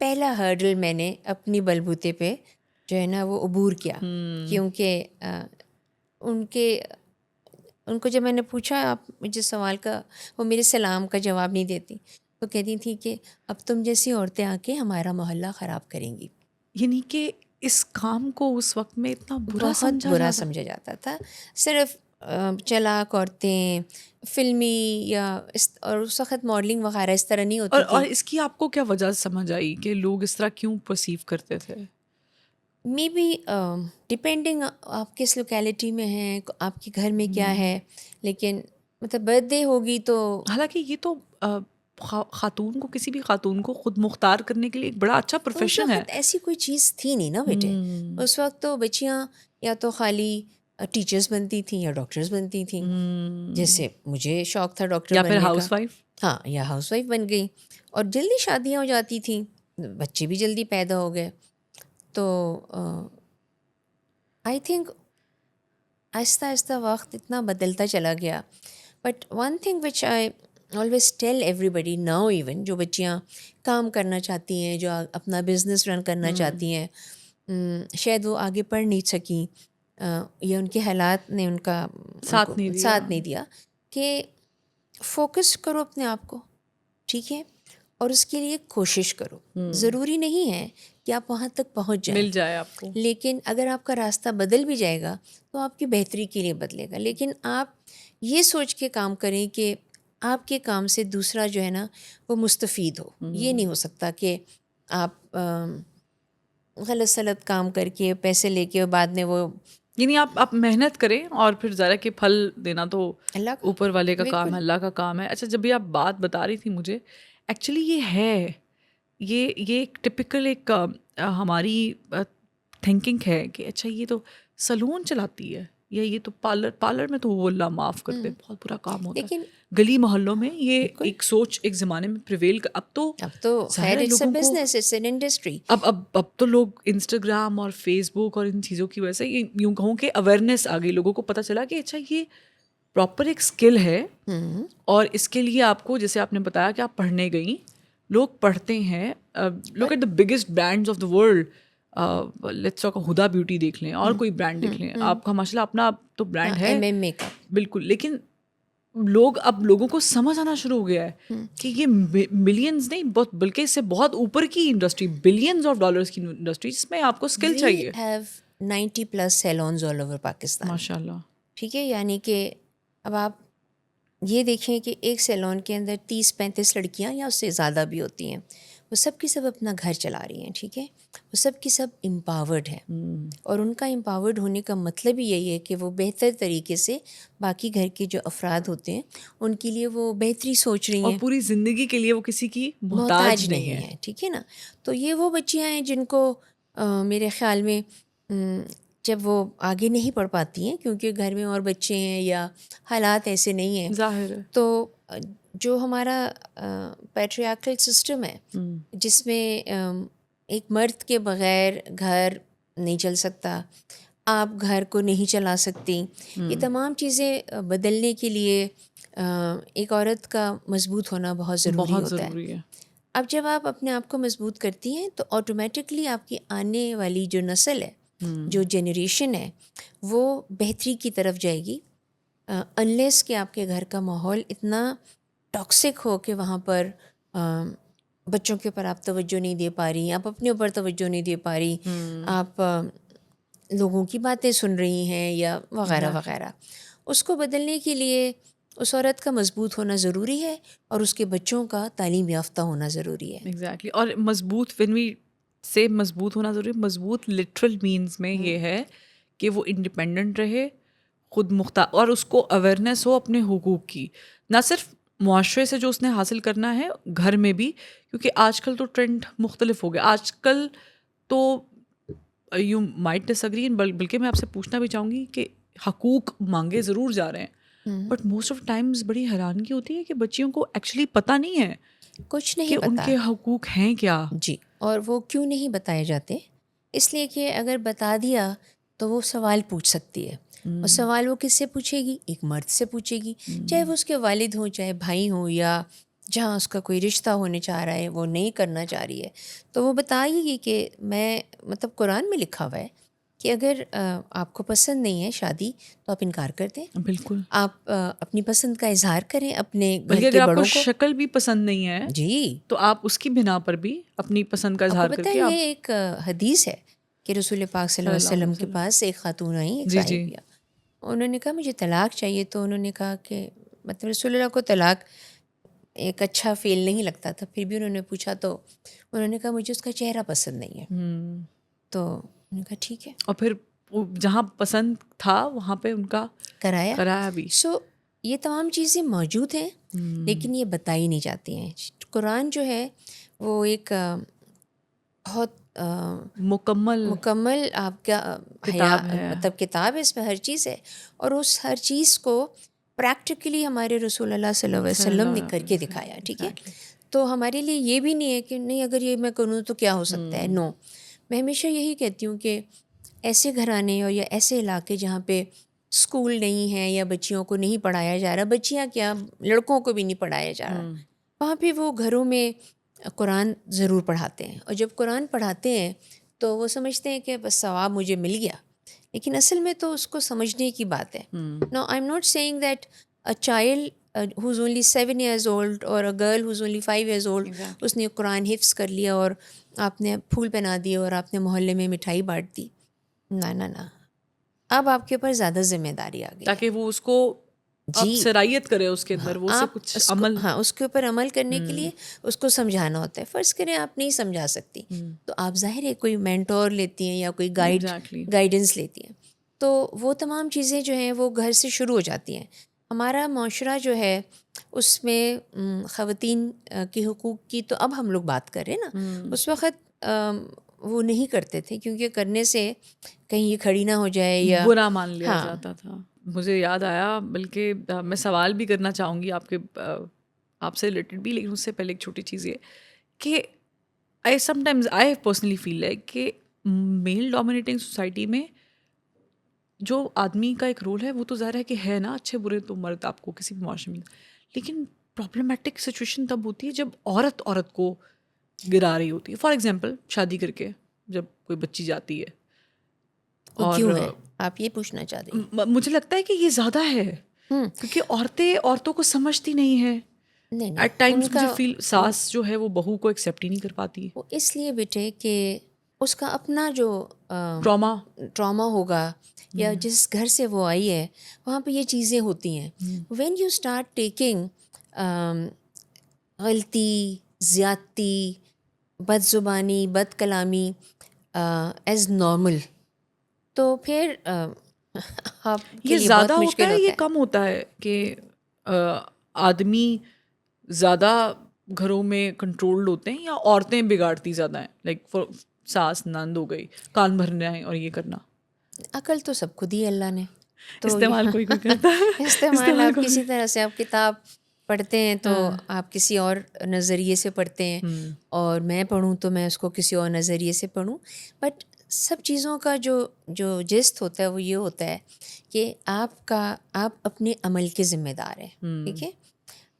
پہلا ہرڈل میں نے اپنی بلبوتے پہ جو ہے نا وہ عبور کیا. کیونکہ ان کو جب میں نے پوچھا آپ مجھے سوال کا, وہ میرے سلام کا جواب نہیں دیتی, تو کہتی تھی کہ اب تم جیسی عورتیں آ کے ہمارا محلہ خراب کریں گی. یعنی کہ اس کام کو اس وقت میں اتنا بہت برا سمجھا جاتا تھا. صرف چلاک عورتیں, فلمی یا اور اس وقت ماڈلنگ وغیرہ اس طرح نہیں ہوتی تھی. اور اس کی آپ کو کیا وجہ سمجھ آئی کہ لوگ اس طرح کیوں پرسیو کرتے تھے؟ مے بی ڈپینڈنگ آپ کس لوکیلٹی میں ہیں, آپ کے گھر میں کیا ہے. لیکن مطلب برتھ ڈے ہوگی تو حالانکہ یہ تو خاتون کو, کسی بھی خاتون کو خود مختار کرنے کے لیے ایک بڑا اچھا پروفیشن ہے. ایسی کوئی چیز تھی نہیں نا بیٹے. اس وقت تو بچیاں یا تو خالی ٹیچرز بنتی تھیں یا ڈاکٹرز بنتی تھیں. جیسے مجھے شوق تھا ڈاکٹر یا بننے پھر کا. House wife. ہاں, یا ہاؤس وائف بن گئی اور جلدی شادیاں ہو جاتی تھیں, بچے بھی جلدی پیدا ہو گئے. تو آئی تھنک آہستہ آہستہ وقت اتنا بدلتا چلا گیا. But one thing which I always tell everybody now, even جو بچیاں کام کرنا چاہتی ہیں, جو اپنا بزنس رن کرنا چاہتی ہیں, شاید وہ آگے پڑھ نہیں سکیں یا ان کے حالات نے ان کا ساتھ نہیں دیا, کہ فوکس کرو اپنے آپ کو, ٹھیک ہے, اور اس کے لیے کوشش کرو. ضروری نہیں ہے کہ آپ وہاں تک پہنچ جائیں, مل جائے آپ کو, لیکن اگر آپ کا راستہ بدل بھی جائے گا تو آپ کی بہتری کے لیے بدلے گا. لیکن آپ یہ سوچ کے کام کریں کہ آپ کے کام سے دوسرا جو ہے نا وہ مستفید ہو. یہ نہیں ہو سکتا کہ آپ غلط سلط کام کر کے پیسے لے کے بعد میں وہ, یعنی آپ محنت کریں اور پھر ذرا کہ پھل دینا تو اللہ کا اوپر والے کا کام ہے, اللہ کا کام ہے. اچھا, جب بھی آپ بات بتا رہی تھی مجھے, ایکچولی یہ ہے, یہ ایک ٹپکل ایک ہماری تھنکنگ ہے کہ اچھا یہ تو سلون چلاتی ہے, یا یہ تو پارلر میں تو وہ اللہ معاف کرتے بہت برا کام ہوتا ہے. گلی محلوں میں یہ ایک سوچ ایک زمانے میں پریویل, اب تو خیر it's a business, it's an industry. اب تو لوگ انسٹاگرام اور فیس بک اور ان چیزوں کی وجہ سے یوں کہوں کہ اویئرنیس آ گئی, لوگوں کو پتہ چلا کہ اچھا یہ پراپر ایک اسکل ہے, اور اس کے لیے آپ کو, جیسے آپ نے بتایا کہ آپ پڑھنے گئیں, لوگ پڑھتے ہیں. Look at the biggest brands of the world, let's talk Huda Beauty دیکھ لیں اور کوئی برانڈ دیکھ لیں, آپ کا ماشاء اللہ اپنا تو برانڈ ہے بالکل, لیکن اب لوگوں کو سمجھ آنا شروع ہو گیا ہے کہ یہ ملینز نہیں, بلکہ اس سے بہت اوپر کی انڈسٹری, بلینز آف ڈالرز کی انڈسٹری, جس میں آپ کو اسکل چاہیے. 90+ سیلونز آل اوور پاکستان, ماشاء اللہ, ٹھیک ہے. یعنی کہ اب آپ یہ دیکھیں کہ ایک سیلون کے اندر 30-35 لڑکیاں یا اس سے زیادہ بھی ہوتی ہیں, وہ سب کی سب اپنا گھر چلا رہی ہیں, ٹھیک ہے. وہ سب کی سب امپاورڈ ہیں, اور ان کا امپاورڈ ہونے کا مطلب ہی یہی ہے کہ وہ بہتر طریقے سے باقی گھر کے جو افراد ہوتے ہیں ان کے لیے وہ بہتری سوچ رہی ہیں, اور پوری زندگی کے لیے وہ کسی کی محتاج نہیں ہے, ٹھیک ہے نا. تو یہ وہ بچیاں ہیں جن کو میرے خیال میں جب وہ آگے نہیں پڑھ پاتی ہیں کیونکہ گھر میں اور بچے ہیں یا حالات ایسے نہیں ہیں, ظاہر ہے, تو جو ہمارا پیٹریارکل سسٹم ہے جس میں ایک مرد کے بغیر گھر نہیں چل سکتا, آپ گھر کو نہیں چلا سکتی, یہ تمام چیزیں بدلنے کے لیے ایک عورت کا مضبوط ہونا بہت ضروری ہوتا ہے. اب جب آپ اپنے آپ کو مضبوط کرتی ہیں تو آٹومیٹکلی آپ کی آنے والی جو نسل ہے, جو جنریشن ہے, وہ بہتری کی طرف جائے گی, انلیس کہ آپ کے گھر کا ماحول اتنا ٹاکسک ہو کہ وہاں پر بچوں کے اوپر آپ توجہ نہیں دے پا رہی, آپ اپنے اوپر توجہ نہیں دے پا رہی, آپ لوگوں کی باتیں سن رہی ہیں یا وغیرہ وغیرہ. اس کو بدلنے کے لیے اس عورت کا مضبوط ہونا ضروری ہے اور اس کے بچوں کا تعلیم یافتہ ہونا ضروری ہے. ایگزیکٹلی, اور مضبوط when we say مضبوط ہونا ضروری, مضبوط لٹرل مینس میں یہ ہے کہ وہ انڈیپینڈنٹ رہے, خود مختار, اور اس کو اویئرنیس ہو اپنے حقوق کی, نہ صرف معاشرے سے جو اس نے حاصل کرنا ہے, گھر میں بھی, کیونکہ آج کل تو ٹرینڈ مختلف ہو گیا. آج کل تو یو مائٹ ڈس ایگری, بلکہ میں آپ سے پوچھنا بھی چاہوں گی کہ حقوق مانگے ضرور جا رہے ہیں, بٹ موسٹ آف ٹائمز بڑی حیرانگی ہوتی ہے کہ بچیوں کو ایکچولی پتہ نہیں ہے کچھ نہیں کہ پتا ان کے حقوق ہیں کیا. جی, اور وہ کیوں نہیں بتائے جاتے, اس لیے کہ اگر بتا دیا تو وہ سوال پوچھ سکتی ہے, اور سوال وہ کس سے پوچھے گی, ایک مرد سے پوچھے گی, چاہے وہ اس کے والد ہوں, چاہے بھائی ہوں, یا جہاں اس کا کوئی رشتہ ہونے چاہ رہا ہے وہ نہیں کرنا چاہ رہی ہے, تو وہ بتائے گی کہ میں مطلب قرآن میں لکھا ہوا ہے کہ اگر آپ کو پسند نہیں ہے شادی تو آپ انکار کر دیں, بالکل, آپ اپنی پسند کا اظہار کریں اپنے گھر بلکہ کے اگر بڑوں آپ کو شکل بھی پسند نہیں ہے جی, تو آپ اس کی بنا پر بھی اپنی پسند کا اظہار کر کے. یہ ایک حدیث ہے کہ رسول پاک صلی اللہ علیہ وسلم کے پاس ایک خاتون آئی, ایک صاحبیہ, انہوں نے کہا مجھے طلاق چاہیے, تو انہوں نے کہا کہ مطلب رسول اللہ کو طلاق ایک اچھا فیل نہیں لگتا تھا, پھر بھی انہوں نے پوچھا تو انہوں نے کہا مجھے اس کا چہرہ پسند نہیں ہے, تو انہوں نے کہا ٹھیک ہے, اور پھر جہاں پسند تھا وہاں پہ ان کا کرایا بھی. سو یہ تمام چیزیں موجود ہیں, لیکن یہ بتائی نہیں جاتی ہیں. قرآن جو ہے وہ ایک بہت مکمل آپ کا کتاب ہے، مطلب کتاب ہے، اس میں ہر چیز ہے، اور اس ہر چیز کو پریکٹیکلی ہمارے رسول اللہ صلی اللہ علیہ وسلم نے کر کے دکھایا. ٹھیک ہے، تو ہمارے لیے یہ بھی نہیں ہے کہ نہیں اگر یہ میں کروں تو کیا ہو سکتا ہے. نو، میں ہمیشہ یہی کہتی ہوں کہ ایسے گھرانے اور یا ایسے علاقے جہاں پہ اسکول نہیں ہے یا بچیوں کو نہیں پڑھایا جا رہا، بچیاں کیا لڑکوں کو بھی نہیں پڑھایا جا رہا، وہاں پہ وہ گھروں میں قرآن ضرور پڑھاتے ہیں. اور جب قرآن پڑھاتے ہیں تو وہ سمجھتے ہیں کہ بس ثواب مجھے مل گیا، لیکن اصل میں تو اس کو سمجھنے کی بات ہے. No I am not saying that a child who is only 7 years old or a girl who is only 5 years old اس نے قرآن حفظ کر لیا اور آپ نے پھول پہنا دیے اور آپ نے محلے میں مٹھائی بانٹ دی. نہ، اب آپ کے اوپر زیادہ ذمہ داری آ گئی تاکہ وہ اس کو سرائیت کرے اس کے اندر، وہ سے کچھ عمل، ہاں اس کے اوپر عمل کرنے کے لیے اس کو سمجھانا ہوتا ہے. فرض کریں آپ نہیں سمجھا سکتی تو آپ ظاہر ہے کوئی مینٹور لیتی ہیں یا کوئی گائیڈنس لیتی ہیں. تو وہ تمام چیزیں جو ہیں وہ گھر سے شروع ہو جاتی ہیں. ہمارا معاشرہ جو ہے اس میں خواتین کے حقوق کی تو اب ہم لوگ بات کر رہے ہیں نا، اس وقت وہ نہیں کرتے تھے کیونکہ کرنے سے کہیں یہ کھڑی نہ ہو جائے یا برا مان لیا جاتا تھا. مجھے یاد آیا، بلکہ میں سوال بھی کرنا چاہوں گی آپ سے ریلیٹڈ بھی، لیکن اس سے پہلے ایک چھوٹی چیز یہ کہ آئی پرسنلی فیل لائک کہ میل ڈومینیٹنگ سوسائٹی میں جو آدمی کا ایک رول ہے وہ تو ظاہر ہے کہ ہے نا، اچھے برے تو مرد آپ کو کسی بھی معاشرے میں، لیکن پرابلمٹک سچویشن تب ہوتی ہے جب عورت کو گرا رہی ہوتی ہے. فار ایگزامپل شادی کر کے جب کوئی بچی جاتی ہے، اور کیوں ہے آپ یہ پوچھنا چاہتے ہیں؟ مجھے لگتا ہے کہ یہ زیادہ ہے کیونکہ عورتوں کو سمجھتی نہیں ہے. ایٹ ٹائمس مجھے فیل ساس جو ہے وہ بہو کو ایکسیپٹ ہی نہیں کر پاتی ہے. وہ اس لیے بیٹے کہ اس کا اپنا جو ٹراما ہوگا یا جس گھر سے وہ آئی ہے وہاں پہ یہ چیزیں ہوتی ہیں. وین یو اسٹارٹ ٹیکنگ غلطی، زیادتی، بد زبانی، بد کلامی ایز نارمل، تو پھر آپ یہ زیادہ ہوتا ہے، یہ کم ہوتا ہے کہ آدمی زیادہ گھروں میں کنٹرولڈ ہوتے ہیں یا عورتیں بگاڑتی زیادہ ہیں؟ لائک ساس نند ہو گئی، کان بھرنا ہے اور یہ کرنا. عقل تو سب خود ہی اللہ نے، تو استعمال کوئی کرتا ہے. استعمال آپ کسی طرح سے، آپ کتاب پڑھتے ہیں تو آپ کسی اور نظریے سے پڑھتے ہیں، اور میں پڑھوں تو میں اس کو کسی اور نظریے سے پڑھوں. بٹ سب چیزوں کا جو جست ہوتا ہے وہ یہ ہوتا ہے کہ آپ اپنے عمل کے ذمہ دار ہیں. ٹھیک ہے،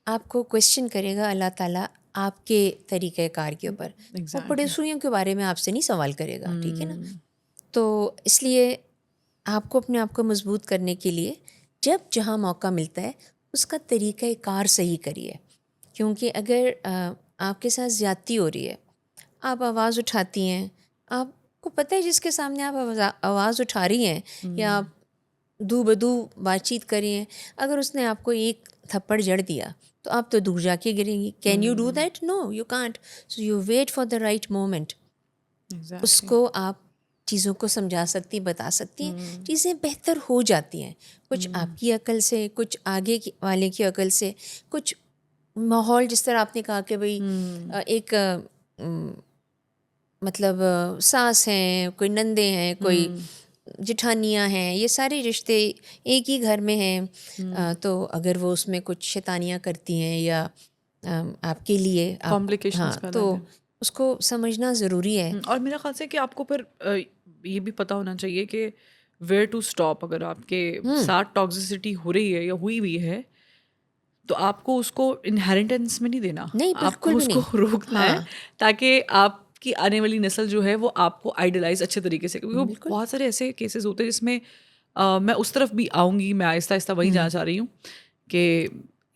آپ کو کویشچن کرے گا اللہ تعالیٰ آپ کے طریقۂ کار کے اوپر. وہ پڑوسیوں کے بارے میں آپ سے نہیں سوال کرے گا. ٹھیک ہے نا. تو اس لیے آپ کو اپنے آپ کو مضبوط کرنے کے لیے جب جہاں موقع ملتا ہے اس کا طریقۂ کار صحیح کریے. کیونکہ اگر آپ کے ساتھ زیادتی ہو رہی ہے، آپ آواز اٹھاتی ہیں، آپ کو پتہ ہے جس کے سامنے آپ آواز اٹھا رہی ہیں یا آپ دو بدو بات چیت کر رہی ہیں، اگر اس نے آپ کو ایک تھپڑ جڑ دیا تو آپ تو دور جا کے گریں گی. Can you do that? No, you can't. So you wait for the right moment. اس کو آپ چیزوں کو سمجھا سکتی، بتا سکتی ہیں، چیزیں بہتر ہو جاتی ہیں. کچھ آپ کی عقل سے، کچھ آگے والے کی عقل سے، کچھ ماحول، جس طرح آپ نے کہا کہ بھئی ایک مطلب ساس ہیں، کوئی نندے ہیں، کوئی جٹھانیاں ہیں، یہ سارے رشتے ایک ہی گھر میں ہیں. تو اگر وہ اس میں کچھ شیطانیاں کرتی ہیں یا آپ کے لیے کمپلیکیشنز پیدا تو اس کو سمجھنا ضروری ہے. اور میرا خیال سے کہ آپ کو پھر یہ بھی پتہ ہونا چاہیے کہ ویئر ٹو اسٹاپ. اگر آپ کے ساتھ ٹاکسیسٹی ہو رہی ہے یا ہوئی ہوئی ہے تو آپ کو اس کو انہیریٹنس میں نہیں دینا، آپ کو اس کو روکنا ہے تاکہ آپ کی آنے والی نسل جو ہے وہ آپ کو آئیڈلائز اچھے طریقے سے. کیونکہ بہت سارے ایسے کیسز ہوتے ہیں جس میں میں اس طرف بھی آؤں گی، میں آہستہ آہستہ وہیں جانا چاہ رہی ہوں کہ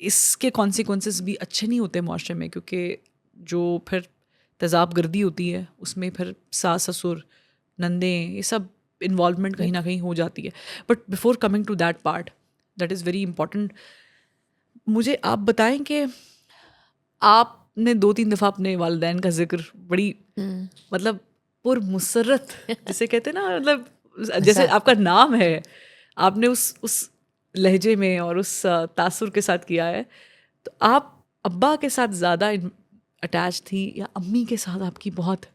اس کے کانسیکوینسز بھی اچھے نہیں ہوتے معاشرے میں، کیونکہ جو پھر تیزاب گردی ہوتی ہے اس میں پھر ساس سسر نندیں یہ سب انوالومنٹ کہیں نہ کہیں ہو جاتی ہے. But before coming to that part that is very important, مجھے آپ بتائیں کہ آپ نے 2-3 دفعہ اپنے والدین کا ذکر بڑی مطلب پر مسرت جسے کہتے ہیں نا، مطلب جیسے آپ کا نام ہے آپ نے اس لہجے میں اور اس تاثر کے ساتھ کیا ہے. تو تو آپ ابا کے ساتھ زیادہ اٹیچ تھی یا امی کے ساتھ آپ کی بہت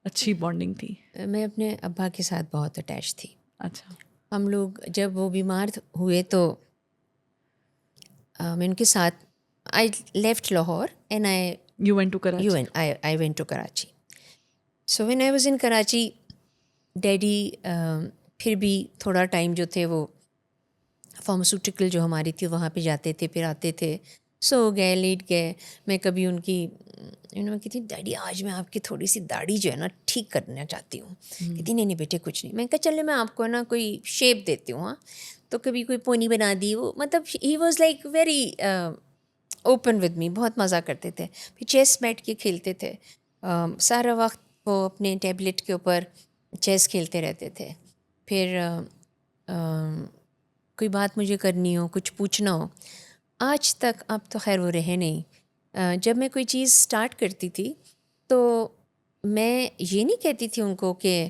اچھی بانڈنگ تھی؟ میں اپنے ابا کے ساتھ بہت اٹیچ تھی. اچھا. ہم لوگ جب وہ بیمار ہوئے تو میں ان کے ساتھ I left Lahore and you went to Karachi. I went to Karachi. So when I was in Karachi, daddy پھر بھی تھوڑا ٹائم جو تھے وہ فارماسوٹیکل جو ہماری تھی وہاں پہ جاتے تھے، پھر آتے تھے، سو گئے، لیٹ گئے. میں کبھی ان کی کہتی ڈیڈی آج میں آپ کی تھوڑی سی داڑھی جو ہے نا ٹھیک کرنا چاہتی ہوں. کہتی نہیں بیٹے کچھ نہیں. میں کہا چلے میں آپ کو نا کوئی شیپ دیتی ہوں. ہاں تو کبھی کوئی پونی بنا دی. وہ مطلب he was like very open with me, بہت مزہ کرتے تھے. پھر چیس بیٹھ کے کھیلتے تھے سارا وقت. وہ اپنے ٹیبلٹ کے اوپر چیس کھیلتے رہتے تھے. پھر کوئی بات مجھے کرنی ہو، کچھ پوچھنا ہو، آج تک اب تو خیر وہ رہے نہیں. جب میں کوئی چیز سٹارٹ کرتی تھی تو میں یہ نہیں کہتی تھی ان کو کہ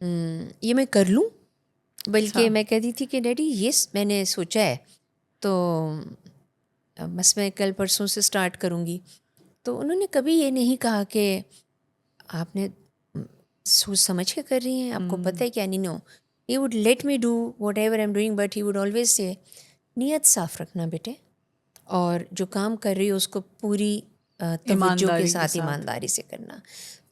یہ میں کر لوں، بلکہ میں کہتی تھی کہ ڈیڈی یس میں نے سوچا ہے تو بس میں کل پرسوں سے سٹارٹ کروں گی. تو انہوں نے کبھی یہ نہیں کہا کہ آپ نے سوچ سمجھ کے کر رہی ہیں، آپ کو پتہ ہے کیا نہیں. No, he would let me do whatever I am doing, but he would always say نیت صاف رکھنا بیٹے، اور جو کام کر رہی ہو اس کو پوری توجہ کے ساتھ ایمانداری سے کرنا.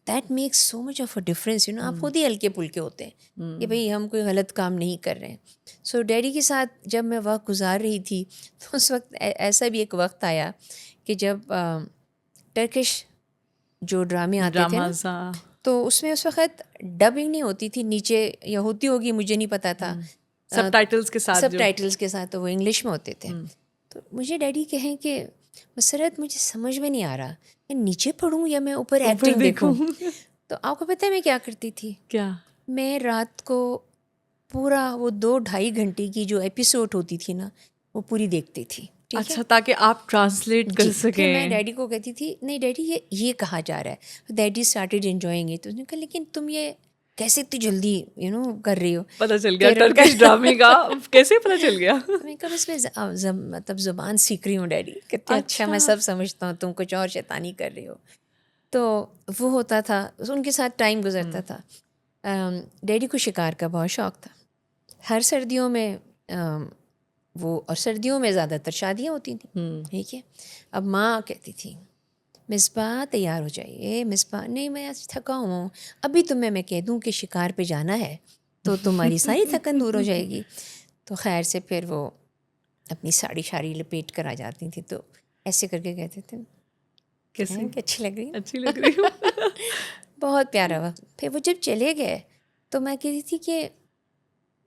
That makes so much of a difference. You know آپ خود ہی ہلکے پھلکے ہوتے ہیں کہ بھئی ہم کوئی غلط کام نہیں کر رہے ہیں. سو ڈیڈی کے ساتھ جب میں وقت گزار رہی تھی تو اس وقت ایسا بھی ایک وقت آیا کہ جب ٹرکش جو ڈرامے آتے تھے نا تو اس میں اس وقت ڈبنگ نہیں ہوتی تھی نیچے، یا ہوتی ہوگی مجھے نہیں پتا تھا، سب ٹائٹلز کے ساتھ تو وہ انگلش میں ہوتے تھے. تو مجھے ڈیڈی کہیں کہ مسرت مجھے سمجھ میں نہیں آ رہا میں نیچے پڑھوں یا میں اوپر ایکٹنگ دیکھوں. تو آپ کو پتہ ہے میں کیا کرتی تھی؟ کیا؟ میں رات کو پورا وہ 2-2.5 گھنٹے کی جو ایپیسوڈ ہوتی تھی نا وہ پوری دیکھتی تھی. اچھا، تاکہ آپ ٹرانسلیٹ کر سکیں. پھر میں ڈیڈی کو کہتی تھی نہیں ڈیڈی یہ کہا جا رہا ہے. Daddy started enjoying it. تو اس نے کہا لیکن تم یہ کیسے اتنی جلدی کر رہی ہو؟ پتہ چل گیا ٹرکش ڈرامے کا کیسے پتہ چل گیا؟ میں کہا بس میں مطلب زبان سیکھ رہی ہوں ڈیڈی. کہتے اچھا میں سب سمجھتا ہوں، تم کچھ اور شیطانی کر رہی ہو. تو وہ ہوتا تھا، ان کے ساتھ ٹائم گزرتا تھا. ڈیڈی کو شکار کا بہت شوق تھا. ہر سردیوں میں وہ، اور سردیوں میں زیادہ تر شادیاں ہوتی تھیں، ٹھیک ہے. اب ماں کہتی تھی مصباح تیار ہو جائیے، مصباح نہیں میں آج تھکا ہوں، ابھی تمہیں میں کہہ دوں کہ شکار پہ جانا ہے تو تمہاری ساری تھکن دور ہو جائے گی. تو خیر سے پھر وہ اپنی ساڑی شاڑی لپیٹ کر آ جاتی تھی، تو ایسے کر کے کہتے تھے کیسے کہ اچھی لگ رہی ہوں. بہت پیارا وقت. پھر وہ جب چلے گئے تو میں کہتی تھی کہ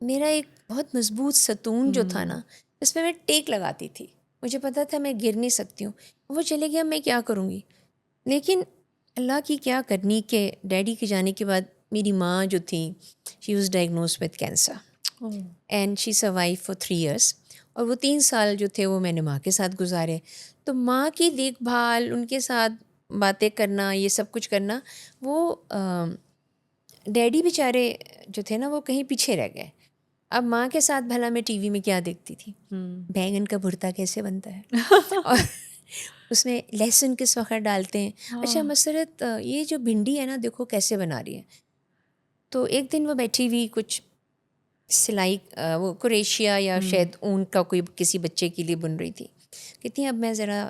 میرا ایک بہت مضبوط ستون جو تھا نا اس پہ میں ٹیک لگاتی تھی، مجھے پتا تھا میں گر نہیں سکتی ہوں. وہ چلے گیا میں کیا کروں گی. لیکن اللہ کی کیا کرنی کہ ڈیڈی کے جانے کے بعد میری ماں جو تھی she was diagnose with cancer and she survive for 3 years. اور وہ 3 سال جو تھے وہ میں نے ماں کے ساتھ گزارے. تو ماں کی دیکھ بھال، ان کے ساتھ باتیں کرنا، یہ سب کچھ کرنا، وہ ڈیڈی بیچارے جو تھے نا وہ کہیں پیچھے رہ گئے. اب ماں کے ساتھ بھلا میں ٹی وی میں کیا دیکھتی تھی؟ بیگن کا بھرتا کیسے بنتا ہے اور اس میں لہسن کس وقت ڈالتے ہیں. اچھا مسرت یہ جو بھنڈی ہے نا دیکھو کیسے بنا رہی ہے. تو ایک دن وہ بیٹھی ہوئی کچھ سلائی، وہ کریشیا یا شاید اون کا کوئی کسی بچے کے لیے بن رہی تھی. کہتی ہیں اب میں ذرا